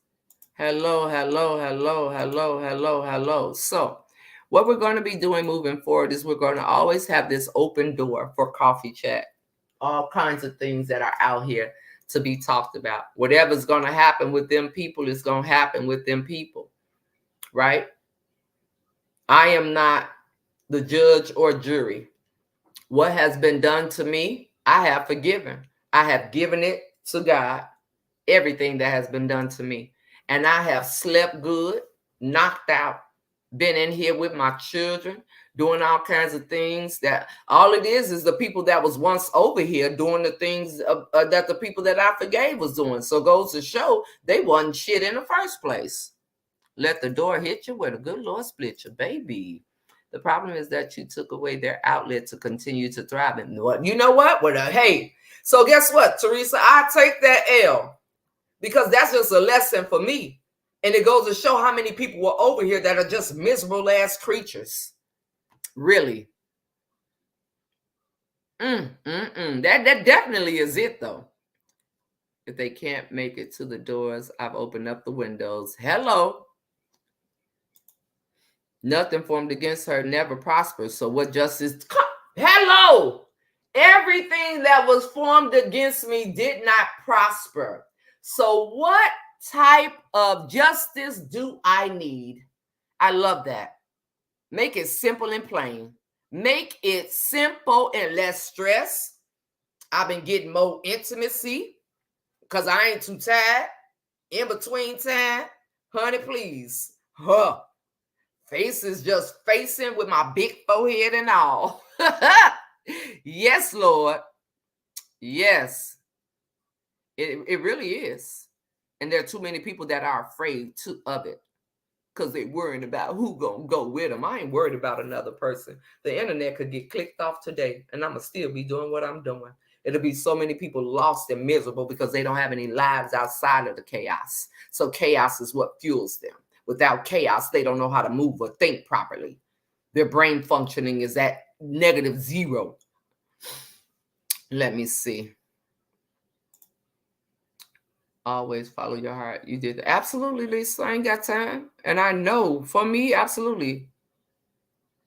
Speaker 1: Hello, hello, hello, hello, hello, hello. So what we're going to be doing moving forward is we're going to always have this open door for coffee chat. All kinds of things that are out here to be talked about. Whatever's going to happen with them people is going to happen with them people. Right? I am not the judge or jury. What has been done to me, I have forgiven. I have given it to God, everything that has been done to me. And I have slept good, knocked out, been in here with my children, doing all kinds of things that all it is the people that was once over here doing the things that the people that I forgave was doing. So it goes to show they wasn't shit in the first place. Let the door hit you where the good Lord split you, baby. The problem is that you took away their outlet to continue to thrive. And you know what? Hey, so guess what, Teresa? I take that L because that's just a lesson for me. And it goes to show how many people were over here that are just miserable ass creatures. Really. That definitely is it, though. If they can't make it to the doors, I've opened up the windows. Hello. Nothing formed against her never prospers. So what justice? Hello. Everything that was formed against me did not prosper. So what type of justice do I need? I love that. Make it simple and plain. Make it simple and less stress. I've been getting more intimacy because I ain't too tired. In between time, honey, please. Huh. Face is just facing with my big forehead and all. Yes, Lord. Yes. It really is. And there are too many people that are afraid of it because they're worrying about who gonna go with them. I ain't worried about another person. The internet could get clicked off today, and I'ma still be doing what I'm doing. It'll be so many people lost and miserable because they don't have any lives outside of the chaos. So chaos is what fuels them. Without chaos, they don't know how to move or think properly. Their brain functioning is at -0. Let me see. Always follow your heart. You did that. Absolutely, Lisa. I ain't got time. And I know for me, absolutely.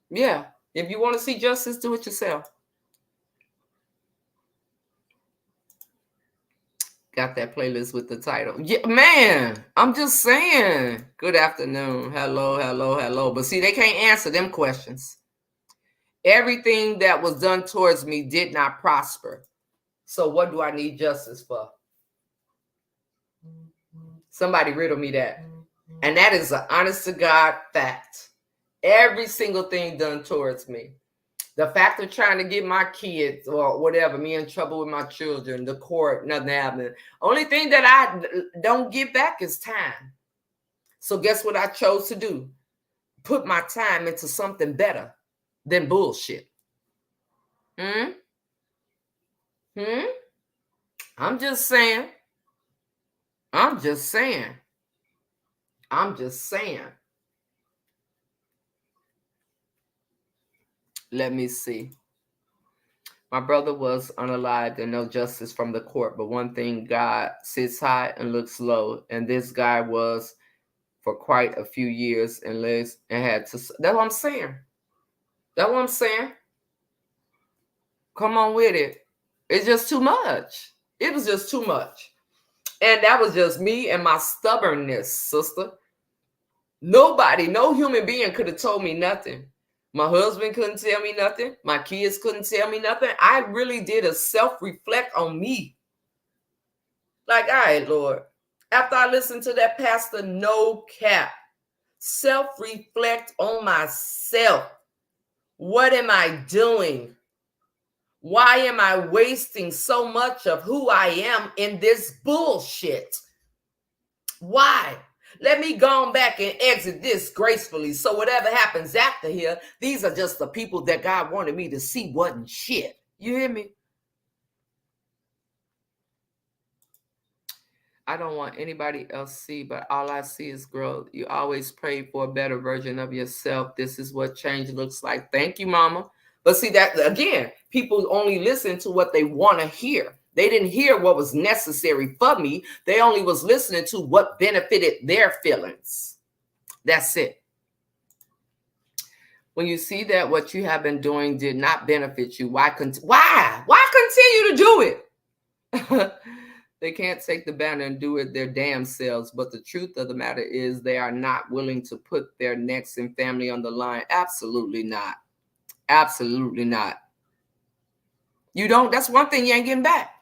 Speaker 1: Yeah. If you want to see justice, do it yourself. Got that playlist with the title. Yeah, man. I'm just saying. Good afternoon. Hello, hello, hello. But see, they can't answer them questions. Everything that was done towards me did not prosper. So what do I need justice for? Somebody riddle me that. And that is an honest to God fact. Every single thing done towards me. The fact of trying to get my kids or whatever, me in trouble with my children, the court, nothing happening. Only thing that I don't get back is time. So guess what I chose to do? Put my time into something better than bullshit. Hmm? Hmm? I'm just saying. I'm just saying. I'm just saying. Let me see. My brother was unalived and no justice from the court. But one thing, God sits high and looks low. And this guy was for quite a few years and had to. That's what I'm saying. That's what I'm saying. Come on with it. It's just too much. It was just too much. And that was just me and my stubbornness, sister. Nobody, no human being could have told me nothing. My husband couldn't tell me nothing. My kids couldn't tell me nothing. I really did a self-reflect on me. Like, all right, Lord. After I listened to that pastor, no cap. Self-reflect on myself. What am I doing? Why am I wasting so much of who I am in this bullshit? Why? Let me go back and exit this gracefully. So whatever happens after here, these are just the people that God wanted me to see wasn't shit. You hear me? I don't want anybody else to see, but all I see is growth. You always pray for a better version of yourself. This is what change looks like. Thank you, Mama. But see that again, people only listen to what they want to hear. They didn't hear what was necessary for me. They only was listening to what benefited their feelings. That's it. When you see that what you have been doing did not benefit you, why continue to do it? They can't take the banner and do it their damn selves. But the truth of the matter is they are not willing to put their necks and family on the line. Absolutely not. Absolutely not. You don't. That's one thing you ain't getting back.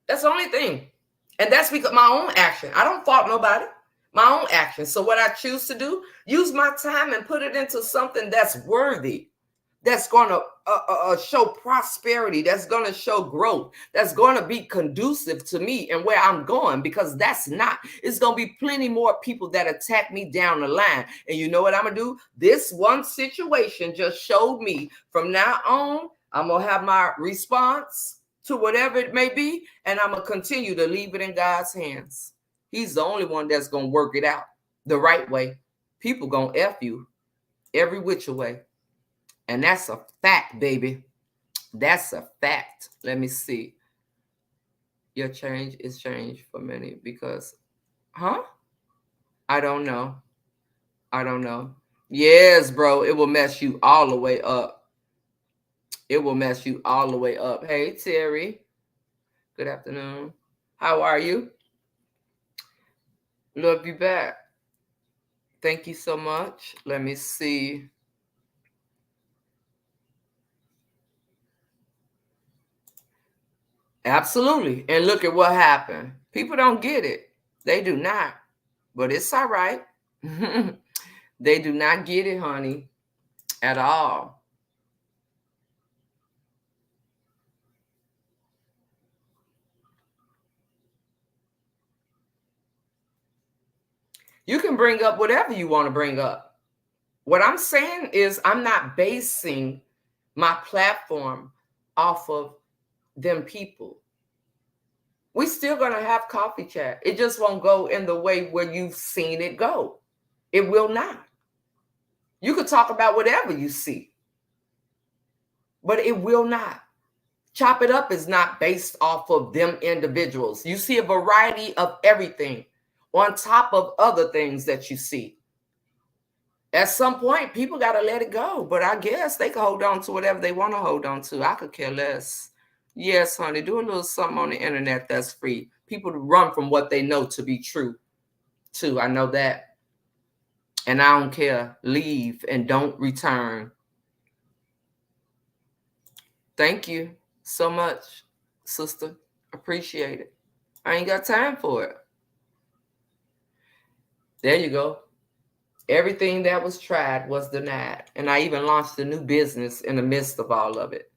Speaker 1: That's the only thing. And that's because my own action. I don't fault nobody. My own action. So what I choose to do, use my time and put it into something that's worthy. That's going to show prosperity, that's going to show growth, that's going to be conducive to me and where I'm going, because that's not, it's going to be plenty more people that attack me down the line. And you know what I'm going to do? This one situation just showed me from now on, I'm going to have my response to whatever it may be, and I'm going to continue to leave it in God's hands. He's the only one that's going to work it out the right way. People going to F you every which way. And that's a fact, baby. That's a fact. Let me see. Your change is change for many because, I don't know. I don't know. Yes, bro. It will mess you all the way up. It will mess you all the way up. Hey, Terry. Good afternoon. How are you? Love you back. Thank you so much. Let me see. Absolutely. And look at what happened. People don't get it. They do not. But it's all right. They do not get it, honey, at all. You can bring up whatever you want to bring up. What I'm saying is, I'm not basing my platform off of them people. We still gonna have coffee chat. It just won't go in the way where you've seen it go. It will not. You could talk about whatever you see, but it will not. Chop It Up is not based off of them individuals. You see a variety of everything on top of other things that you see. At some point, people got to let it go. But I guess they can hold on to whatever they want to hold on to. I could care less. Yes, honey, do a little something on the internet that's free. People run from what they know to be true, too. I know that. And I don't care. Leave and don't return. Thank you so much, sister. Appreciate it. I ain't got time for it. There you go. Everything that was tried was denied. And I even launched a new business in the midst of all of it.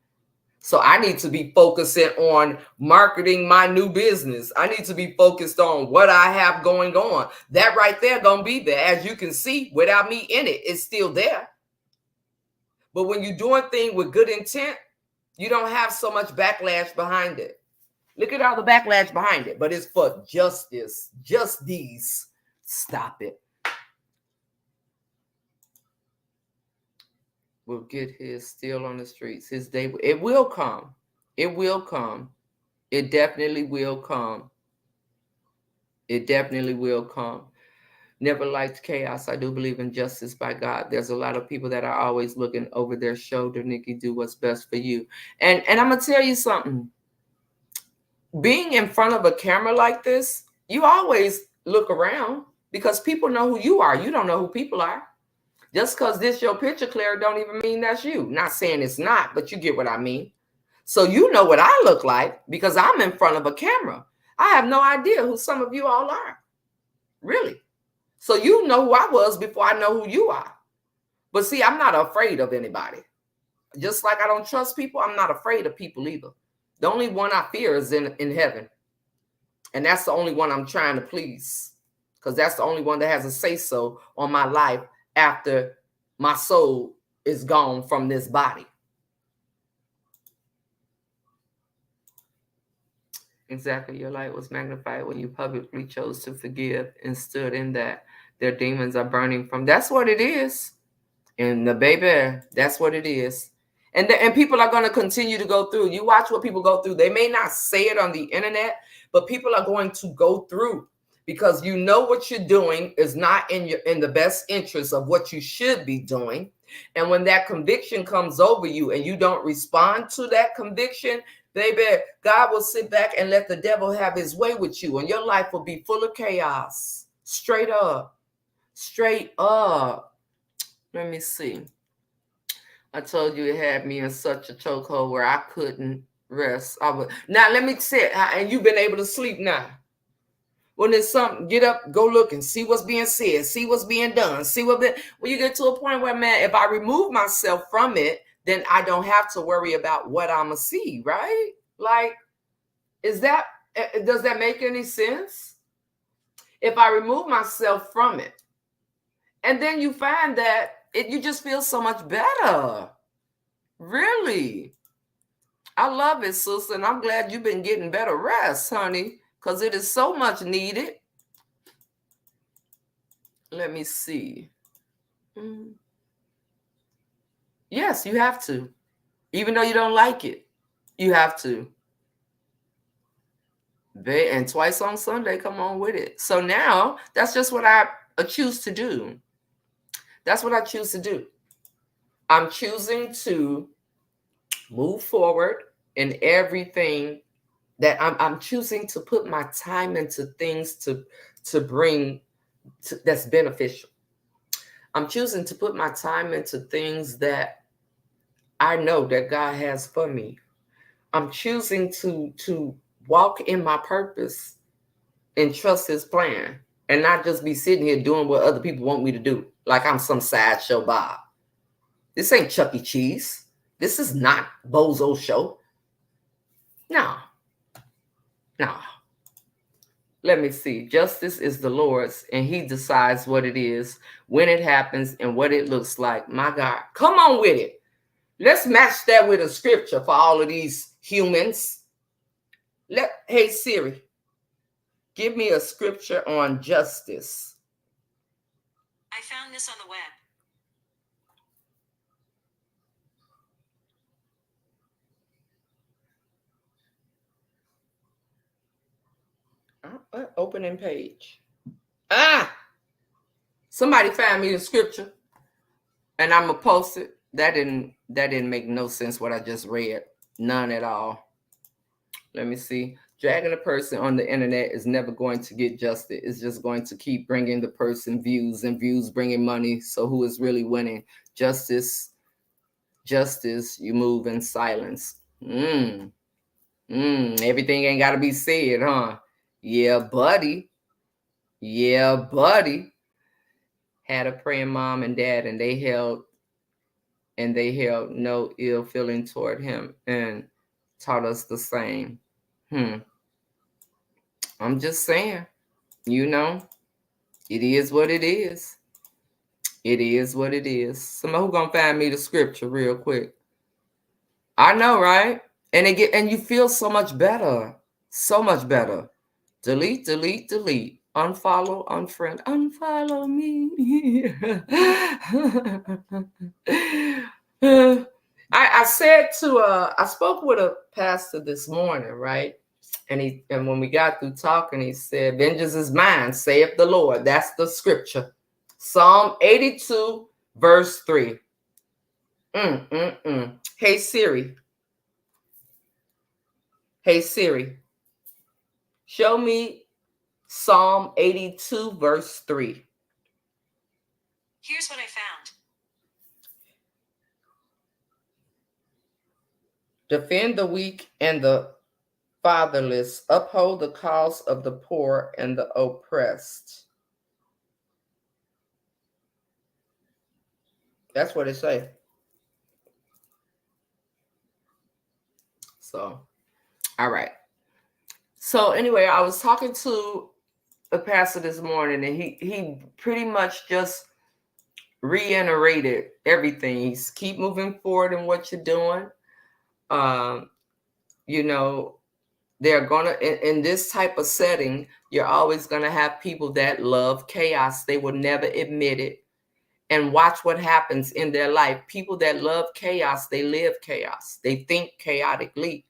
Speaker 1: So I need to be focusing on marketing my new business. I need to be focused on what I have going on. That right there gonna be there. As you can see, without me in it, it's still there. But when you're doing things with good intent, you don't have so much backlash behind it. Look at all the backlash behind it. But it's for justice. Just these. Stop it. Will get his still on the streets. His day, it will come. It will come. It definitely will come. It definitely will come. Never liked chaos. I do believe in justice by God. There's a lot of people that are always looking over their shoulder. Nikki, do what's best for you. And I'm gonna tell you something. Being in front of a camera like this, you always look around because people know who you are. You don't know who people are. Just because this your picture, Claire, don't even mean that's you. Not saying it's not, but you get what I mean. So you know what I look like because I'm in front of a camera. I have no idea who some of you all are. Really. So you know who I was before I know who you are. But see, I'm not afraid of anybody. Just like I don't trust people, I'm not afraid of people either. The only one I fear is in heaven. And that's the only one I'm trying to please. Because that's the only one that has a say-so on my life after my soul is gone from this body. Exactly. Your light was magnified when you publicly chose to forgive and stood in that. Their demons are burning from. That's what it is. And the baby, that's what it is. And people are going to continue to go through. You watch what people go through. They may not say it on the internet, but people are going to go through because you know what you're doing is not in the best interest of what you should be doing. And when that conviction comes over you and you don't respond to that conviction, baby, God will sit back and let the devil have his way with you, and your life will be full of chaos. Straight up. Straight up. Let me see. I told you it had me in such a chokehold where I couldn't rest. Now let me say, and you've been able to sleep now. When there's something, get up, go look and see what's being said, see what's being done, when you get to a point where, man, if I remove myself from it, then I don't have to worry about what I'm gonna see, right? Like, does that make any sense? If I remove myself from it, and then you find that you just feel so much better. Really. I love it, sister, and I'm glad you've been getting better rest, honey, because it is so much needed. Let me see. Yes, you have to. Even though you don't like it, you have to. And twice on Sunday, come on with it. So now, that's just what I choose to do. That's what I choose to do. I'm choosing to move forward in everything that I'm choosing to put my time into things to bring that's beneficial. I'm choosing to put my time into things that I know that God has for me. I'm choosing to walk in my purpose and trust his plan and not just be sitting here doing what other people want me to do. Like I'm some sideshow Bob. This ain't Chuck E. Cheese. This is not Bozo Show. No, no. Let me see. Justice is the Lord's, and he decides what it is, when it happens, and what it looks like. My God. Come on with it. Let's match that with a scripture for all of these humans. Hey Siri, give me a scripture on justice.
Speaker 2: I found this on the
Speaker 1: web. Opening page. Somebody find me the scripture, and I'm gonna post it. That didn't make no sense what I just read. None at all. Let me see. Dragging a person on the internet is never going to get justice. It's just going to keep bringing the person views, and views bringing money. So who is really winning? Justice, you move in silence. Everything ain't got to be said, huh? Yeah, buddy. Yeah, buddy. Had a praying mom and dad, and they held no ill feeling toward him and taught us the same. I'm just saying, it is what it is. It is what it is. Somebody who gonna find me the scripture real quick. I know, right? And you feel so much better. So much better. Delete. Unfollow, unfriend, unfollow me. I said I spoke with a pastor this morning, right? And when we got through talking, he said, vengeance is mine, saith the Lord. That's the scripture. Psalm 82, verse 3. Hey Siri. Show me Psalm 82, verse 3.
Speaker 2: Here's what I found.
Speaker 1: Defend the weak and the fatherless. Uphold the cause of the poor and the oppressed. That's what it says. So, all right. So anyway, I was talking to a pastor this morning, and he pretty much just reiterated everything. He's keep moving forward in what you're doing. They're gonna in this type of setting, you're always gonna have people that love chaos. They will never admit it. And watch what happens in their life. People that love chaos, they live chaos. They think chaotically.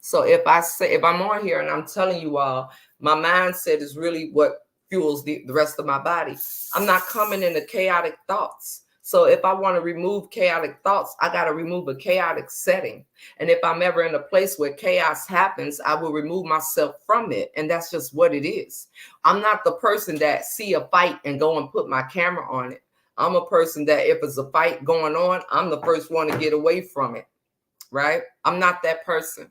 Speaker 1: So if I'm on here and I'm telling you all, my mindset is really what fuels the rest of my body. I'm not coming into chaotic thoughts. So if I want to remove chaotic thoughts, I got to remove a chaotic setting. And if I'm ever in a place where chaos happens, I will remove myself from it. And that's just what it is. I'm not the person that see a fight and go and put my camera on it. I'm a person that if it's a fight going on, I'm the first one to get away from it, right? I'm not that person.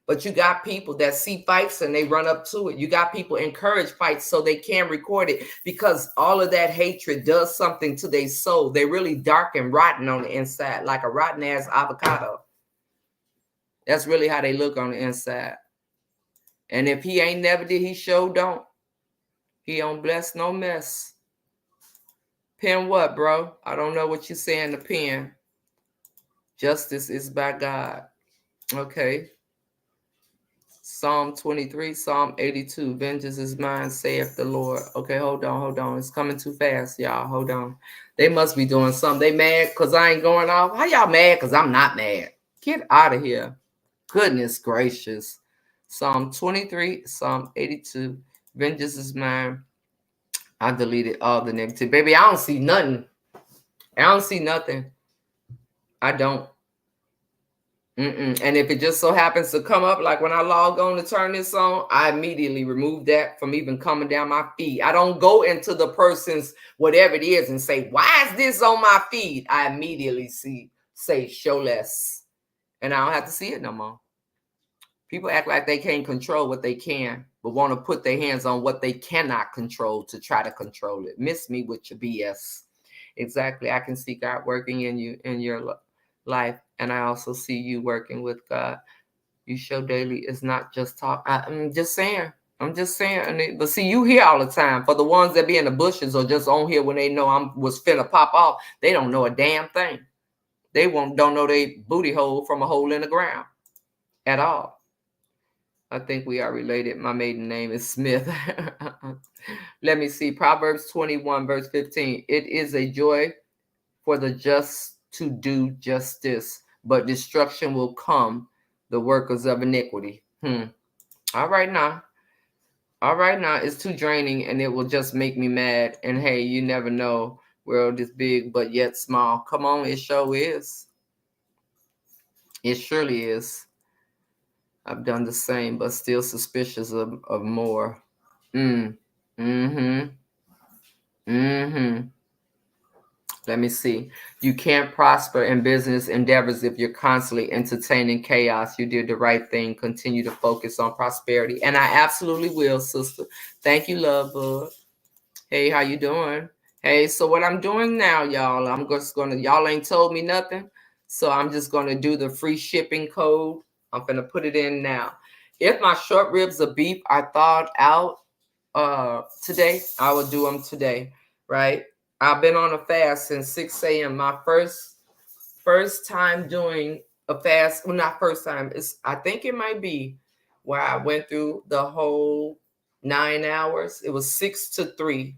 Speaker 1: But you got people that see fights and they run up to it. You got people encourage fights so they can record it, because all of that hatred does something to their soul. They're really dark and rotten on the inside, like a rotten ass avocado. That's really how they look on the inside. And if he ain't never did, he sure don't. He don't bless no mess. Pen what, bro? I don't know what you say in the pen. Justice is by God. Okay. Psalm 23, Psalm 82. Vengeance is mine, saith the Lord. Okay, hold on. It's coming too fast, y'all. Hold on. They must be doing something. They mad because I ain't going off. How y'all mad because I'm not mad? Get out of here. Goodness gracious. Psalm 23, Psalm 82. Vengeance is mine. I deleted all the negative. Baby, I don't see nothing. I don't see nothing. I don't. And if it just so happens to come up, like when I log on to turn this on, I immediately remove that from even coming down my feed. I don't go into the person's whatever it is and say, why is this on my feed? I immediately say show less. And I don't have to see it no more. People act like they can't control what they can, but want to put their hands on what they cannot control to try to control it. Miss me with your BS. Exactly. I can see God working in you, in your life. And I also see you working with God. You show daily is not just talk. I'm just saying. I'm just saying. But see, you here all the time. For the ones that be in the bushes or just on here when they know I'm was finna pop off, they don't know a damn thing. They don't know they booty hole from a hole in the ground at all. I think we are related. My maiden name is Smith. Let me see. Proverbs 21, verse 15. It is a joy for the just to do justice, but destruction will come the workers of iniquity. All right now. All right now. It's too draining and it will just make me mad. And hey, you never know. World is big, but yet small. Come on, it sure is. It surely is. I've done the same, but still suspicious of more. Mm. Mm-hmm. Mm-hmm. Let me see. You can't prosper in business endeavors if you're constantly entertaining chaos. You did the right thing. Continue to focus on prosperity. And I absolutely will, sister. Thank you, love bug. Hey, how you doing? Hey, so what I'm doing now, y'all, I'm just gonna, y'all ain't told me nothing. So I'm just gonna do the free shipping code. I'm gonna put it in now. If my short ribs of beef are thawed out today, I will do them today, right? I've been on a fast since 6 a.m. My first time doing a fast. Well, not first time. I think it might be where I went through the whole 9 hours. It was 6 to 3.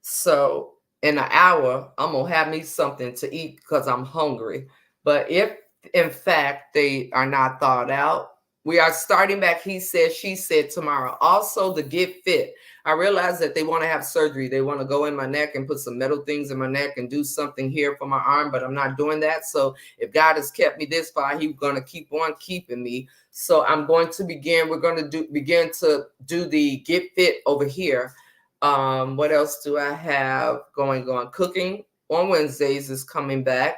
Speaker 1: So in an hour, I'm gonna have me something to eat because I'm hungry. But if in fact they are not thought out, we are starting back. He said, she said tomorrow. Also, the Get Fit. I realize that they want to have surgery. They want to go in my neck and put some metal things in my neck and do something here for my arm, but I'm not doing that. So if God has kept me this far, He's gonna keep on keeping me. So I'm going to begin. We're going to begin to do the Get Fit over here. What else do I have going on? Cooking on Wednesdays is coming back.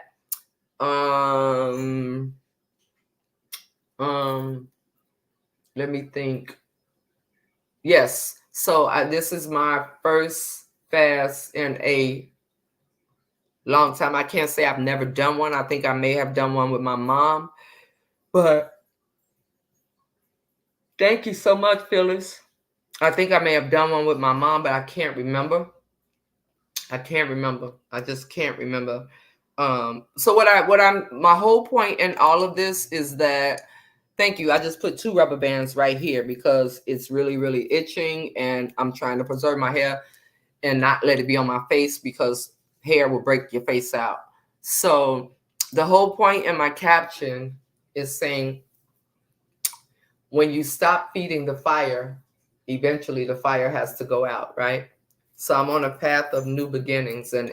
Speaker 1: Um, um, Let me think. Yes. So this is my first fast in a long time. I can't say I've never done one. I think I may have done one with my mom, but thank you so much, Phyllis. I think I may have done one with my mom, but I can't remember. I can't remember. I just can't remember. So my whole point in all of this is that, thank you. I just put 2 rubber bands right here because it's really, really itching and I'm trying to preserve my hair and not let it be on my face because hair will break your face out. So the whole point in my caption is saying, when you stop feeding the fire, eventually the fire has to go out, right? So I'm on a path of new beginnings, and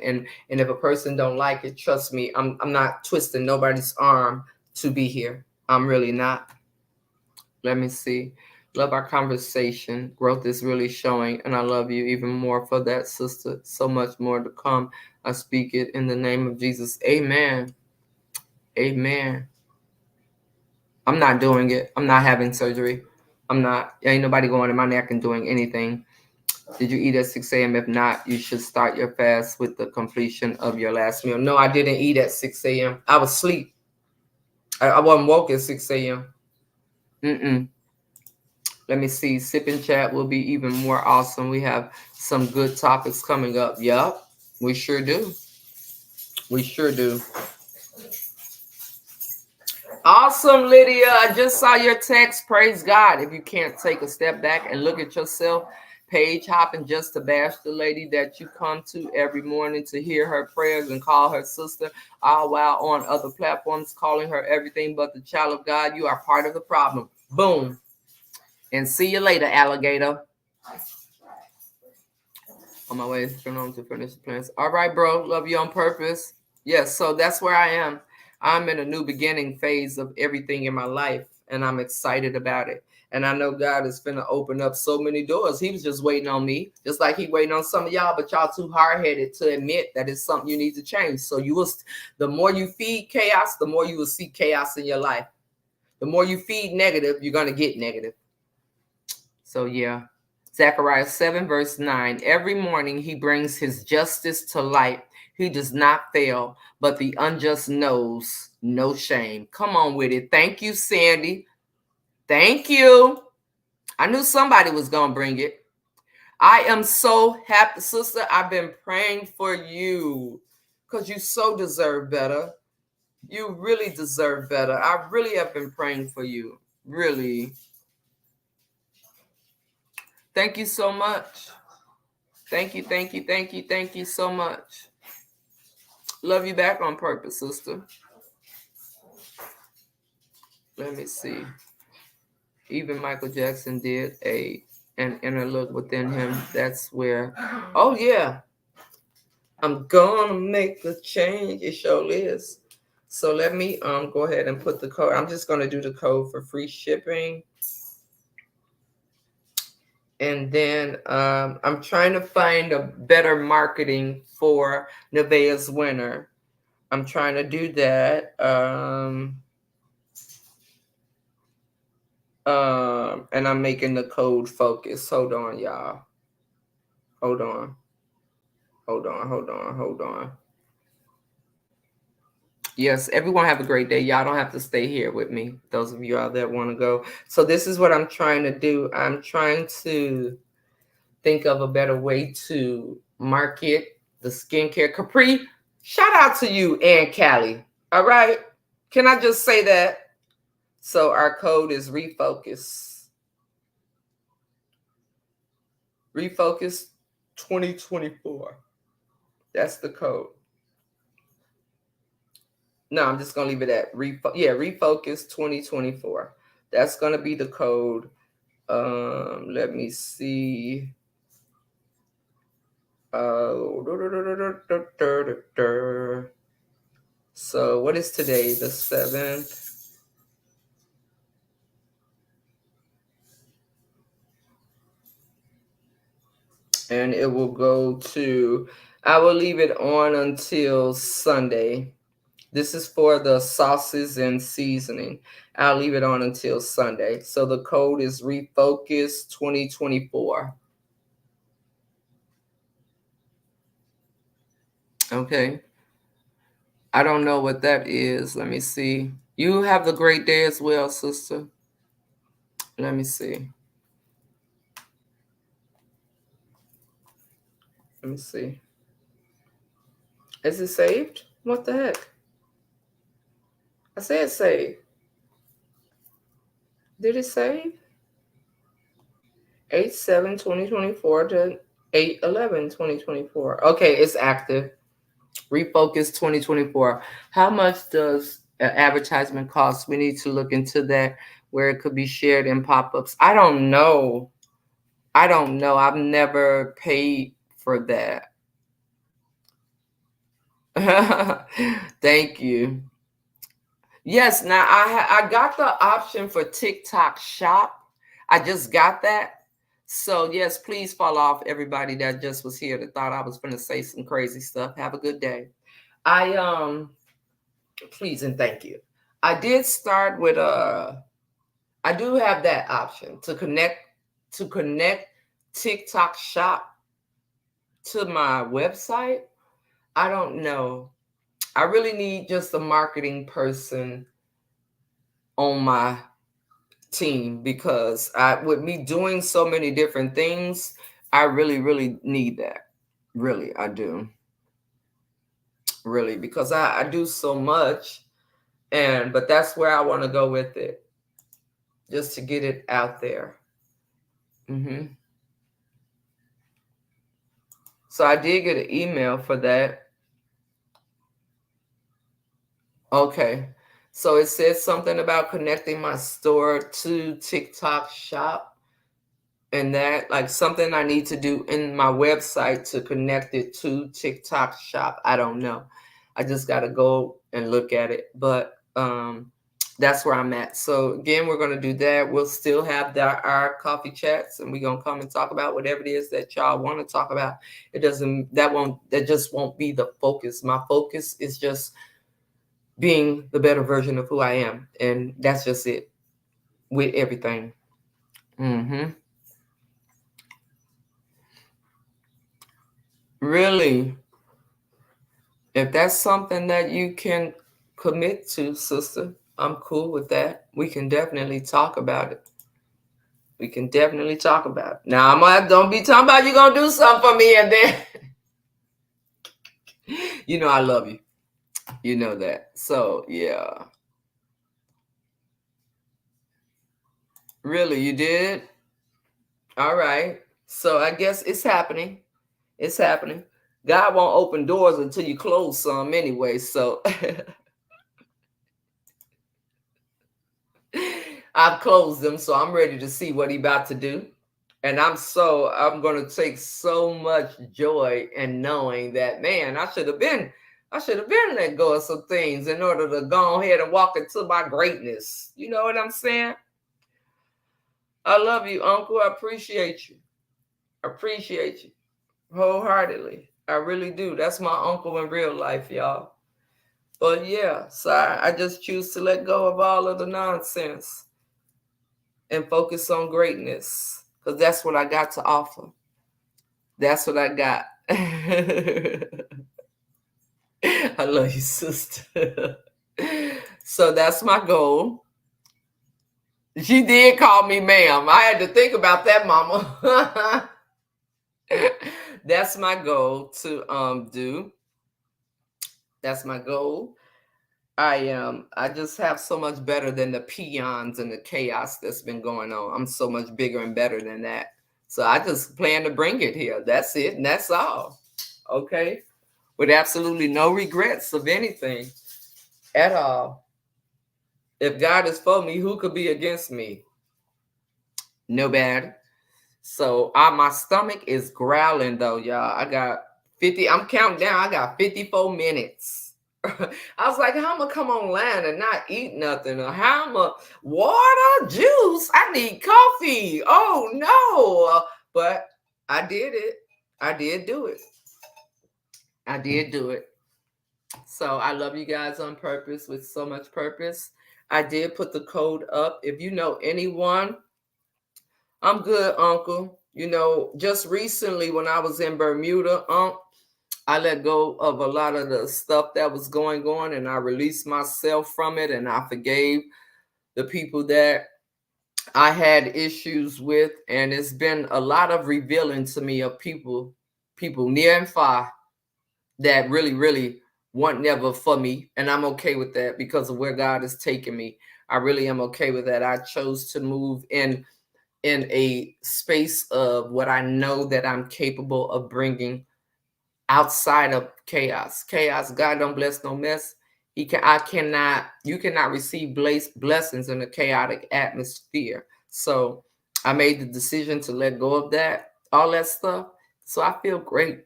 Speaker 1: if a person don't like it, trust me, I'm not twisting nobody's arm to be here. I'm really not. Let me see. Love our conversation. Growth is really showing, and I love you even more for that, sister. So much more to come. I speak it in the name of Jesus. Amen. Amen. I'm not doing it. I'm not having surgery. I'm not. Ain't nobody going in my neck and doing anything. Did you eat at 6 a.m.? If not, you should start your fast with the completion of your last meal. No, I didn't eat at 6 a.m. I was asleep. I wasn't woke at 6 a.m. Let me see. Sip and chat will be even more awesome. We have some good topics coming up. Yup, we sure do. We sure do. Awesome, Lydia. I just saw your text. Praise God. If you can't take a step back and look at yourself, page hopping just to bash the lady that you come to every morning to hear her prayers and call her sister, all while on other platforms calling her everything but the child of God, you are part of the problem. Boom. And see you later, alligator. On my way to finish the plans. All right, bro. Love you on purpose. Yes, so that's where I am. I'm in a new beginning phase of everything in my life, and I'm excited about it. And I know God is finna open up so many doors. He was just waiting on me, just like He waiting on some of y'all. But y'all too hard headed to admit that it's something you need to change. So you will, the more you feed chaos, the more you will see chaos in your life. The more you feed negative, you're gonna get negative. So yeah. Zechariah 7, verse 9. Every morning he brings his justice to light. He does not fail, but the unjust knows no shame. Come on with it. Thank you, Sandy. Thank you. I knew somebody was going to bring it. I am so happy, sister. I've been praying for you because you so deserve better. You really deserve better. I really have been praying for you. Really. Thank you so much. Thank you, thank you, thank you, thank you so much. Love you back on purpose, sister. Let me see. Even Michael Jackson did an inner look within him. That's where, oh yeah, I'm gonna make a change. It sure is. So let me go ahead and put the code. I'm just gonna do the code for free shipping. And then I'm trying to find a better marketing for Nevaeh's winner. I'm trying to do that. And I'm making the code focus. Hold on, y'all. Hold on. Hold on, hold on, hold on. Yes, everyone have a great day. Y'all don't have to stay here with me. Those of you out there want to go. So this is what I'm trying to do. I'm trying to think of a better way to market the skincare. Capri, shout out to you and Callie. All right. Can I just say that? So our code is Refocus. Refocus 2024. That's the code. No, I'm just gonna leave it at Refocus 2024. That's gonna be the code. Let me see. So what is today? The 7th. And it will go to, I will leave it on until Sunday. This is for the sauces and seasoning. I'll leave it on until Sunday. So the code is Refocus 2024. Okay. I don't know what that is. Let me see. You have a great day as well, sister. Let me see. Let me see. Is it saved? What the heck? I said save. Did it save? 8/7/2024 to 8/11/2024. Okay, it's active. Refocus 2024. How much does an advertisement cost? We need to look into that where it could be shared in pop-ups. I don't know. I've never paid for that. Thank you. Yes, now I got the option for TikTok Shop. I just got that. So yes, please fall off everybody that just was here that thought I was going to say some crazy stuff. Have a good day. I please and thank you. I did start with I do have that option to connect TikTok Shop to my website. I don't know. I really need just a marketing person on my team because with me doing so many different things, I really need that. Really, I do. Really, because I do so much, but that's where I want to go with it, just to get it out there. So I did get an email for that. Okay. So it says something about connecting my store to TikTok Shop, and that like something I need to do in my website to connect it to TikTok Shop. I don't know. I just got to go and look at it. But that's where I'm at. So again, we're going to do that. We'll still have our coffee chats, and we're going to come and talk about whatever it is that y'all want to talk about. That just won't be the focus. My focus is just being the better version of who I am. And that's just it with everything. Mm-hmm. Really, if that's something that you can commit to, sister, I'm cool with that. We can definitely talk about it. We can definitely talk about it. Now, don't be talking about you gonna do something for me and then you know I love you. You know that. So yeah. Really, you did? All right. So I guess it's happening. It's happening. God won't open doors until you close some anyway. So I've closed them, so I'm ready to see what he about to do. And I'm gonna take so much joy in knowing that, man, I should have been let go of some things in order to go ahead and walk into my greatness. You know what I'm saying? I love you, Uncle. I appreciate you. I appreciate you wholeheartedly. I really do. That's my uncle in real life, y'all. But yeah, so I just choose to let go of all of the nonsense and focus on greatness because that's what I got to offer. That's what I got. I love you, sister. So that's my goal. She did call me ma'am. I had to think about that, mama. That's my goal to do. That's my goal. I just have so much better than the peons and the chaos that's been going on. I'm so much bigger and better than that. So I just plan to bring it here. That's it, and that's all. Okay? With absolutely no regrets of anything at all. If God is for me, who could be against me? Nobody. So my stomach is growling though, y'all. I got 50. I'm counting down. I got 54 minutes. I was like, how am I come online and not eat nothing? Or how am I water, juice? I need coffee. Oh no. But I did it. I did do it. I did do it. So I love you guys on purpose with so much purpose. I did put the code up. If you know anyone, I'm good, Uncle. You know, just recently when I was in Bermuda, I let go of a lot of the stuff that was going on and I released myself from it and I forgave the people that I had issues with. And it's been a lot of revealing to me of people near and far that really, really weren't never for me. And I'm okay with that because of where God has taken me. I really am okay with that. I chose to move in a space of what I know that I'm capable of bringing outside of chaos. Chaos, God don't bless no mess. You cannot receive blessings in a chaotic atmosphere. So I made the decision to let go of that, all that stuff. So I feel great.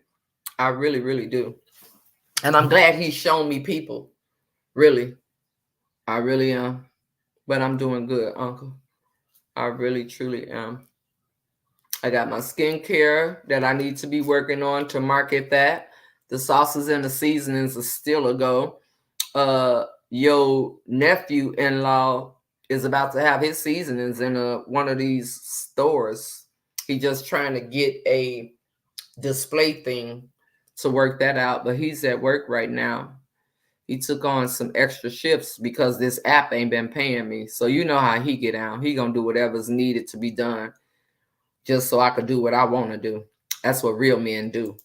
Speaker 1: I really, really do. And I'm glad he's shown me people. Really. I really am. But I'm doing good, Uncle. I really, truly am. I got my skincare that I need to be working on to market that. The sauces and the seasonings are still a go. Your nephew-in-law is about to have his seasonings in one of these stores. He just trying to get a display thing to work that out, but he's at work right now. He took on some extra shifts because this app ain't been paying me. So you know how he get out. He gonna do whatever's needed to be done just so I could do what I want to do. That's what real men do.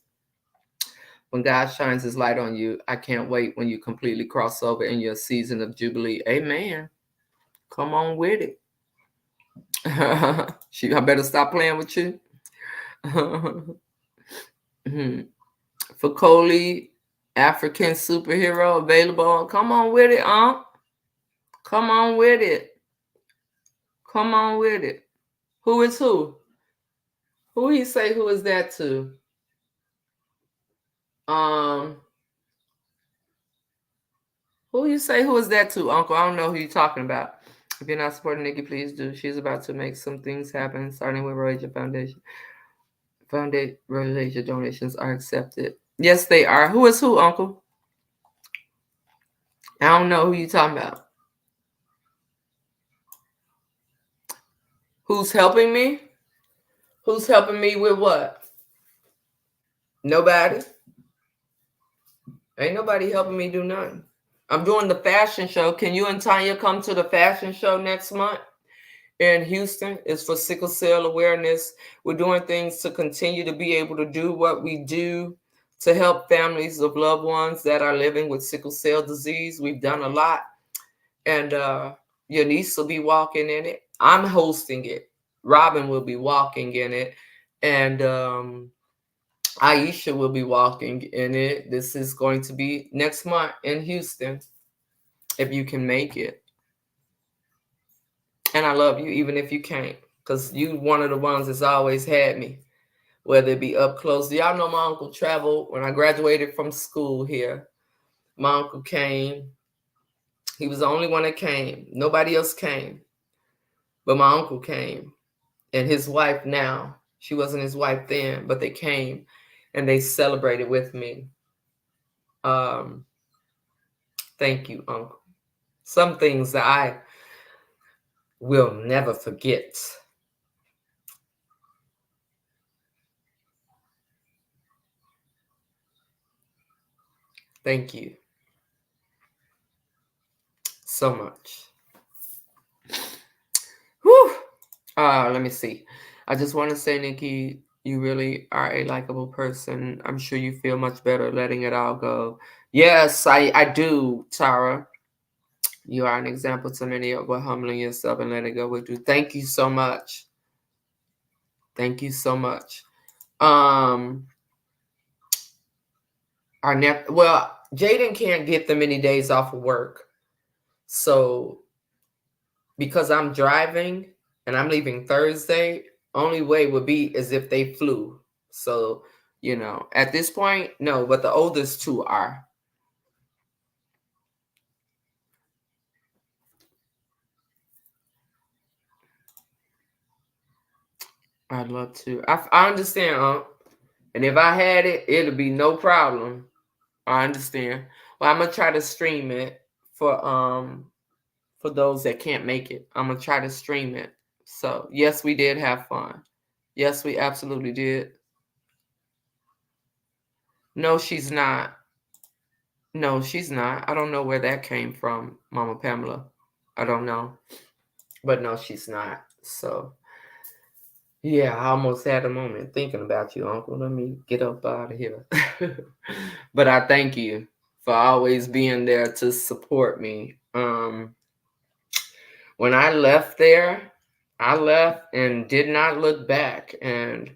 Speaker 1: When God shines his light on you, I can't wait when you completely cross over in your season of Jubilee. Amen. Come on with it. I better stop playing with you. For Coley, African superhero available. Come on with it, Come on with it. Come on with it. Who is who? Who he say who is that to? Um Who you say who is that to, Uncle? I don't know who you're talking about. If you're not supporting Nikki, please do. She's about to make some things happen, starting with Roja Foundation. Roja donations are accepted. Yes, they are. Who is who, Uncle? I don't know who you talking about. Who's helping me? Who's helping me with what? Nobody. Ain't nobody helping me do nothing. I'm doing the fashion show. Can you and Tanya come to the fashion show next month in Houston? It's for sickle cell awareness. We're doing things to continue to be able to do what we do to help families of loved ones that are living with sickle cell disease. We've done a lot. And your niece will be walking in it. I'm hosting it. Robin will be walking in it. And Aisha will be walking in it. This is going to be next month in Houston, if you can make it. And I love you, even if you can't, because you one of the ones that's always had me, whether it be up close. Y'all know my uncle traveled when I graduated from school here. My uncle came. He was the only one that came. Nobody else came. But my uncle came. And his wife now. She wasn't his wife then, but they came and they celebrated with me. Um, Thank you, Uncle. Some things that I will never forget. Thank you so much. Whew. Let me see. I just want to say, Nikki, you really are a likable person. I'm sure you feel much better letting it all go. Yes, I do, Tara. You are an example to many of what humbling yourself and letting go would do. Thank you so much. Thank you so much. Well, Jaden can't get the many days off of work. So because I'm driving and I'm leaving Thursday, only way would be as if they flew. So, at this point, no, but the oldest two are. I'd love to. I understand, and if I had it, it'll be no problem. I understand. Well, I'm gonna try to stream it for those that can't make it. I'm gonna try to stream it. So yes, we did have fun. Yes, we absolutely did. No, she's not. No, she's not. I don't know where that came from, Mama Pamela. I don't know. But no, she's not. So yeah, I almost had a moment thinking about you, Uncle. Let me get up out of here. But I thank you for always being there to support me. When I left there, I left and did not look back. And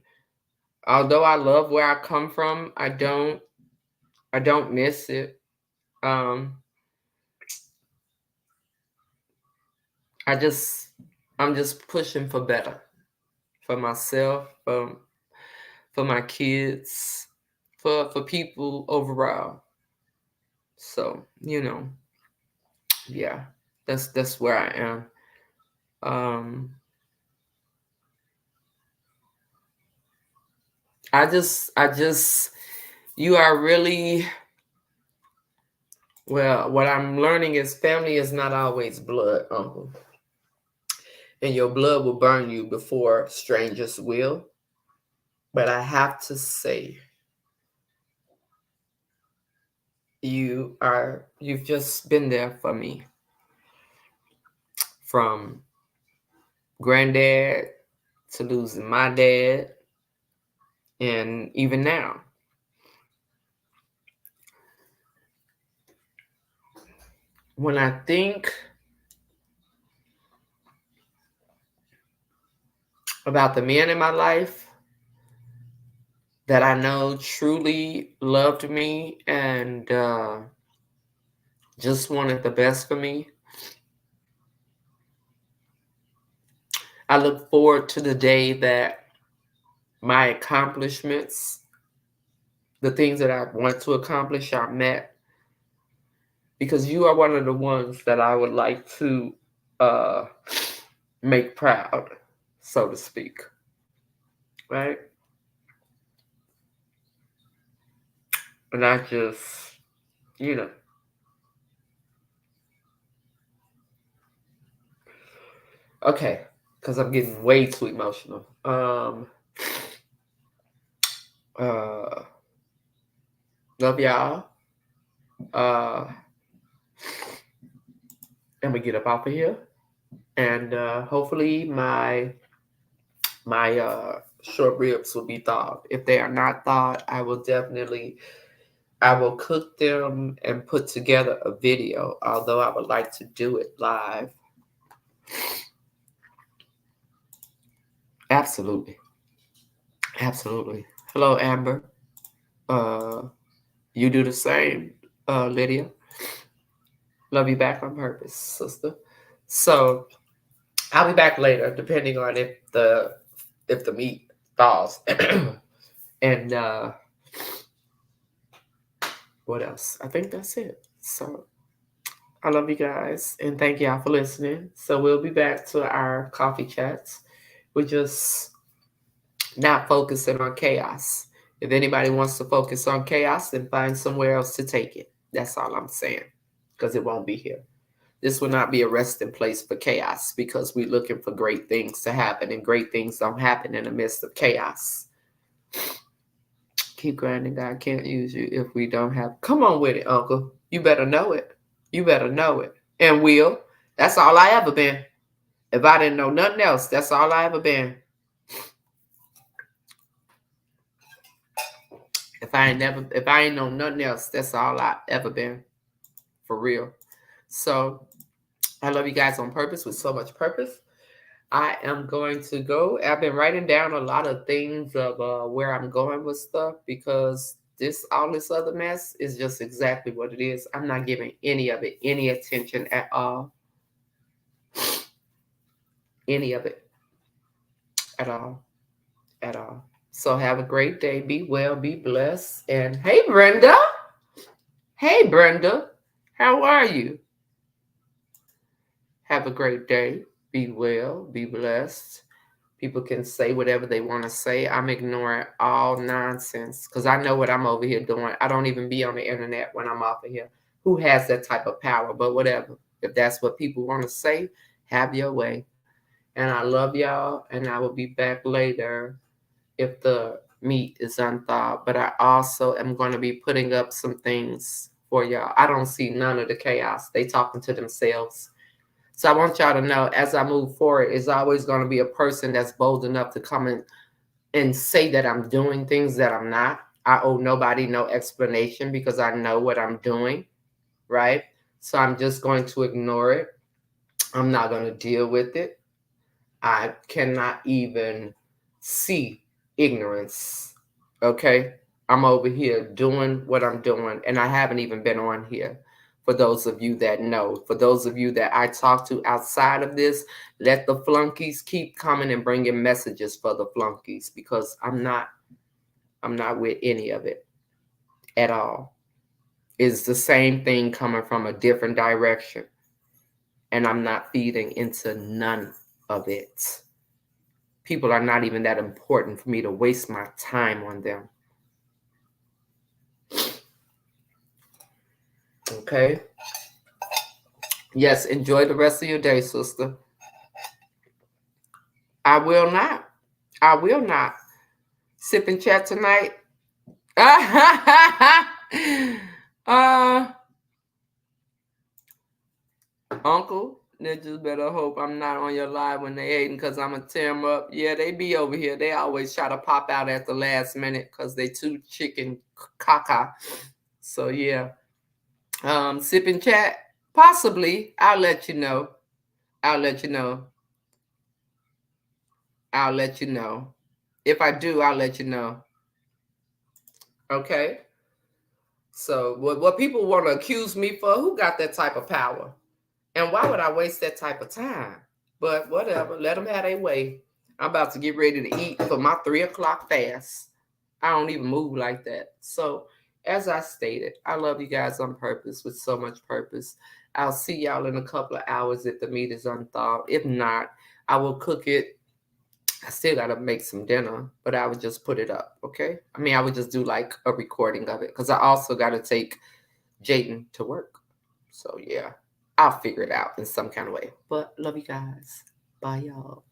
Speaker 1: although I love where I come from, I don't miss it. Um, I'm just pushing for better for myself, for my kids, for people overall. So, yeah, that's where I am. Um, I just, you are really, well, what I'm learning is family is not always blood, Uncle. And your blood will burn you before strangers will. But I have to say, you've just been there for me. From granddad to losing my dad, and even now. When I think about the men in my life that I know truly loved me and just wanted the best for me, I look forward to the day that my accomplishments, the things that I want to accomplish, are met. because you are one of the ones that I would like to uh, make proud, so to speak. Right? And I just, you know, okay, because I'm getting way too emotional. Uh, love y'all. Uh, I'm gonna get up off of here, and hopefully my short ribs will be thawed. If they are not thawed, I will cook them and put together a video. Although I would like to do it live. Absolutely, absolutely. Hello, Amber. Uh, you do the same, Lydia. Love you back on purpose, sister. So I'll be back later, depending on if the meat thaws. And what else? I think that's it. So I love you guys and thank y'all for listening. So we'll be back to our coffee chats. We're just not focusing on chaos. If anybody wants to focus on chaos, then find somewhere else to take it. That's all I'm saying. Because it won't be here. This will not be a resting place for chaos because we're looking for great things to happen, and great things don't happen in the midst of chaos. Keep grinding. God can't use you if we don't have. Come on with it, Uncle. You better know it. You better know it. And will. That's all I ever been. If I didn't know nothing else, that's all I ever been. If I ain't know nothing else, that's all I ever been. For real. So I love you guys on purpose with so much purpose. I am going to go. I've been writing down a lot of things of where I'm going with stuff because all this other mess is just exactly what it is. I'm not giving any of it any attention at all. Any of it at all. At all. So have a great day. Be well, be blessed. And hey, Brenda. Hey, Brenda. How are you? Have a great day. Be well, be blessed. People can say whatever they want to say. I'm ignoring all nonsense because I know what I'm over here doing. I don't even be on the internet when I'm off of here. Who has that type of power? But whatever. If that's what people want to say, have your way. And I love y'all. And I will be back later if the meat is unthawed. But I also am going to be putting up some things for y'all. I don't see none of the chaos. They talking to themselves. So I want y'all to know as I move forward, it's always going to be a person that's bold enough to come in and say that I'm doing things that I'm not. I owe nobody no explanation because I know what I'm doing, right? So I'm just going to ignore it. I'm not going to deal with it. I cannot even see ignorance, okay? I'm over here doing what I'm doing, and I haven't even been on here. For those of you that know, for those of you that I talk to outside of this, let the flunkies keep coming and bringing messages for the flunkies because I'm not with any of it at all. It's the same thing coming from a different direction, and I'm not feeding into none of it. People are not even that important for me to waste my time on them. Okay? Yes, enjoy the rest of your day, sister. I will not. I will not. Sip and chat tonight. uh, Uncle, ninjas better hope I'm not on your live when they hating because I'm going to tear them up. Yeah, they be over here. They always try to pop out at the last minute because they too chicken caca. So, yeah. Sip and chat. Possibly. I'll let you know. I'll let you know. I'll let you know. If I do, I'll let you know. Okay? So, what people want to accuse me for, who got that type of power? And why would I waste that type of time? But whatever, let them have their way. I'm about to get ready to eat for my 3 o'clock fast. I don't even move like that. So, as I stated, I love you guys on purpose with so much purpose. I'll see y'all in a couple of hours if the meat is unthawed. If not, I will cook it. I still gotta make some dinner, but I would just put it up, okay? I mean, I would just do like a recording of it because I also gotta take Jaden to work. So yeah, I'll figure it out in some kind of way. But love you guys. Bye, y'all.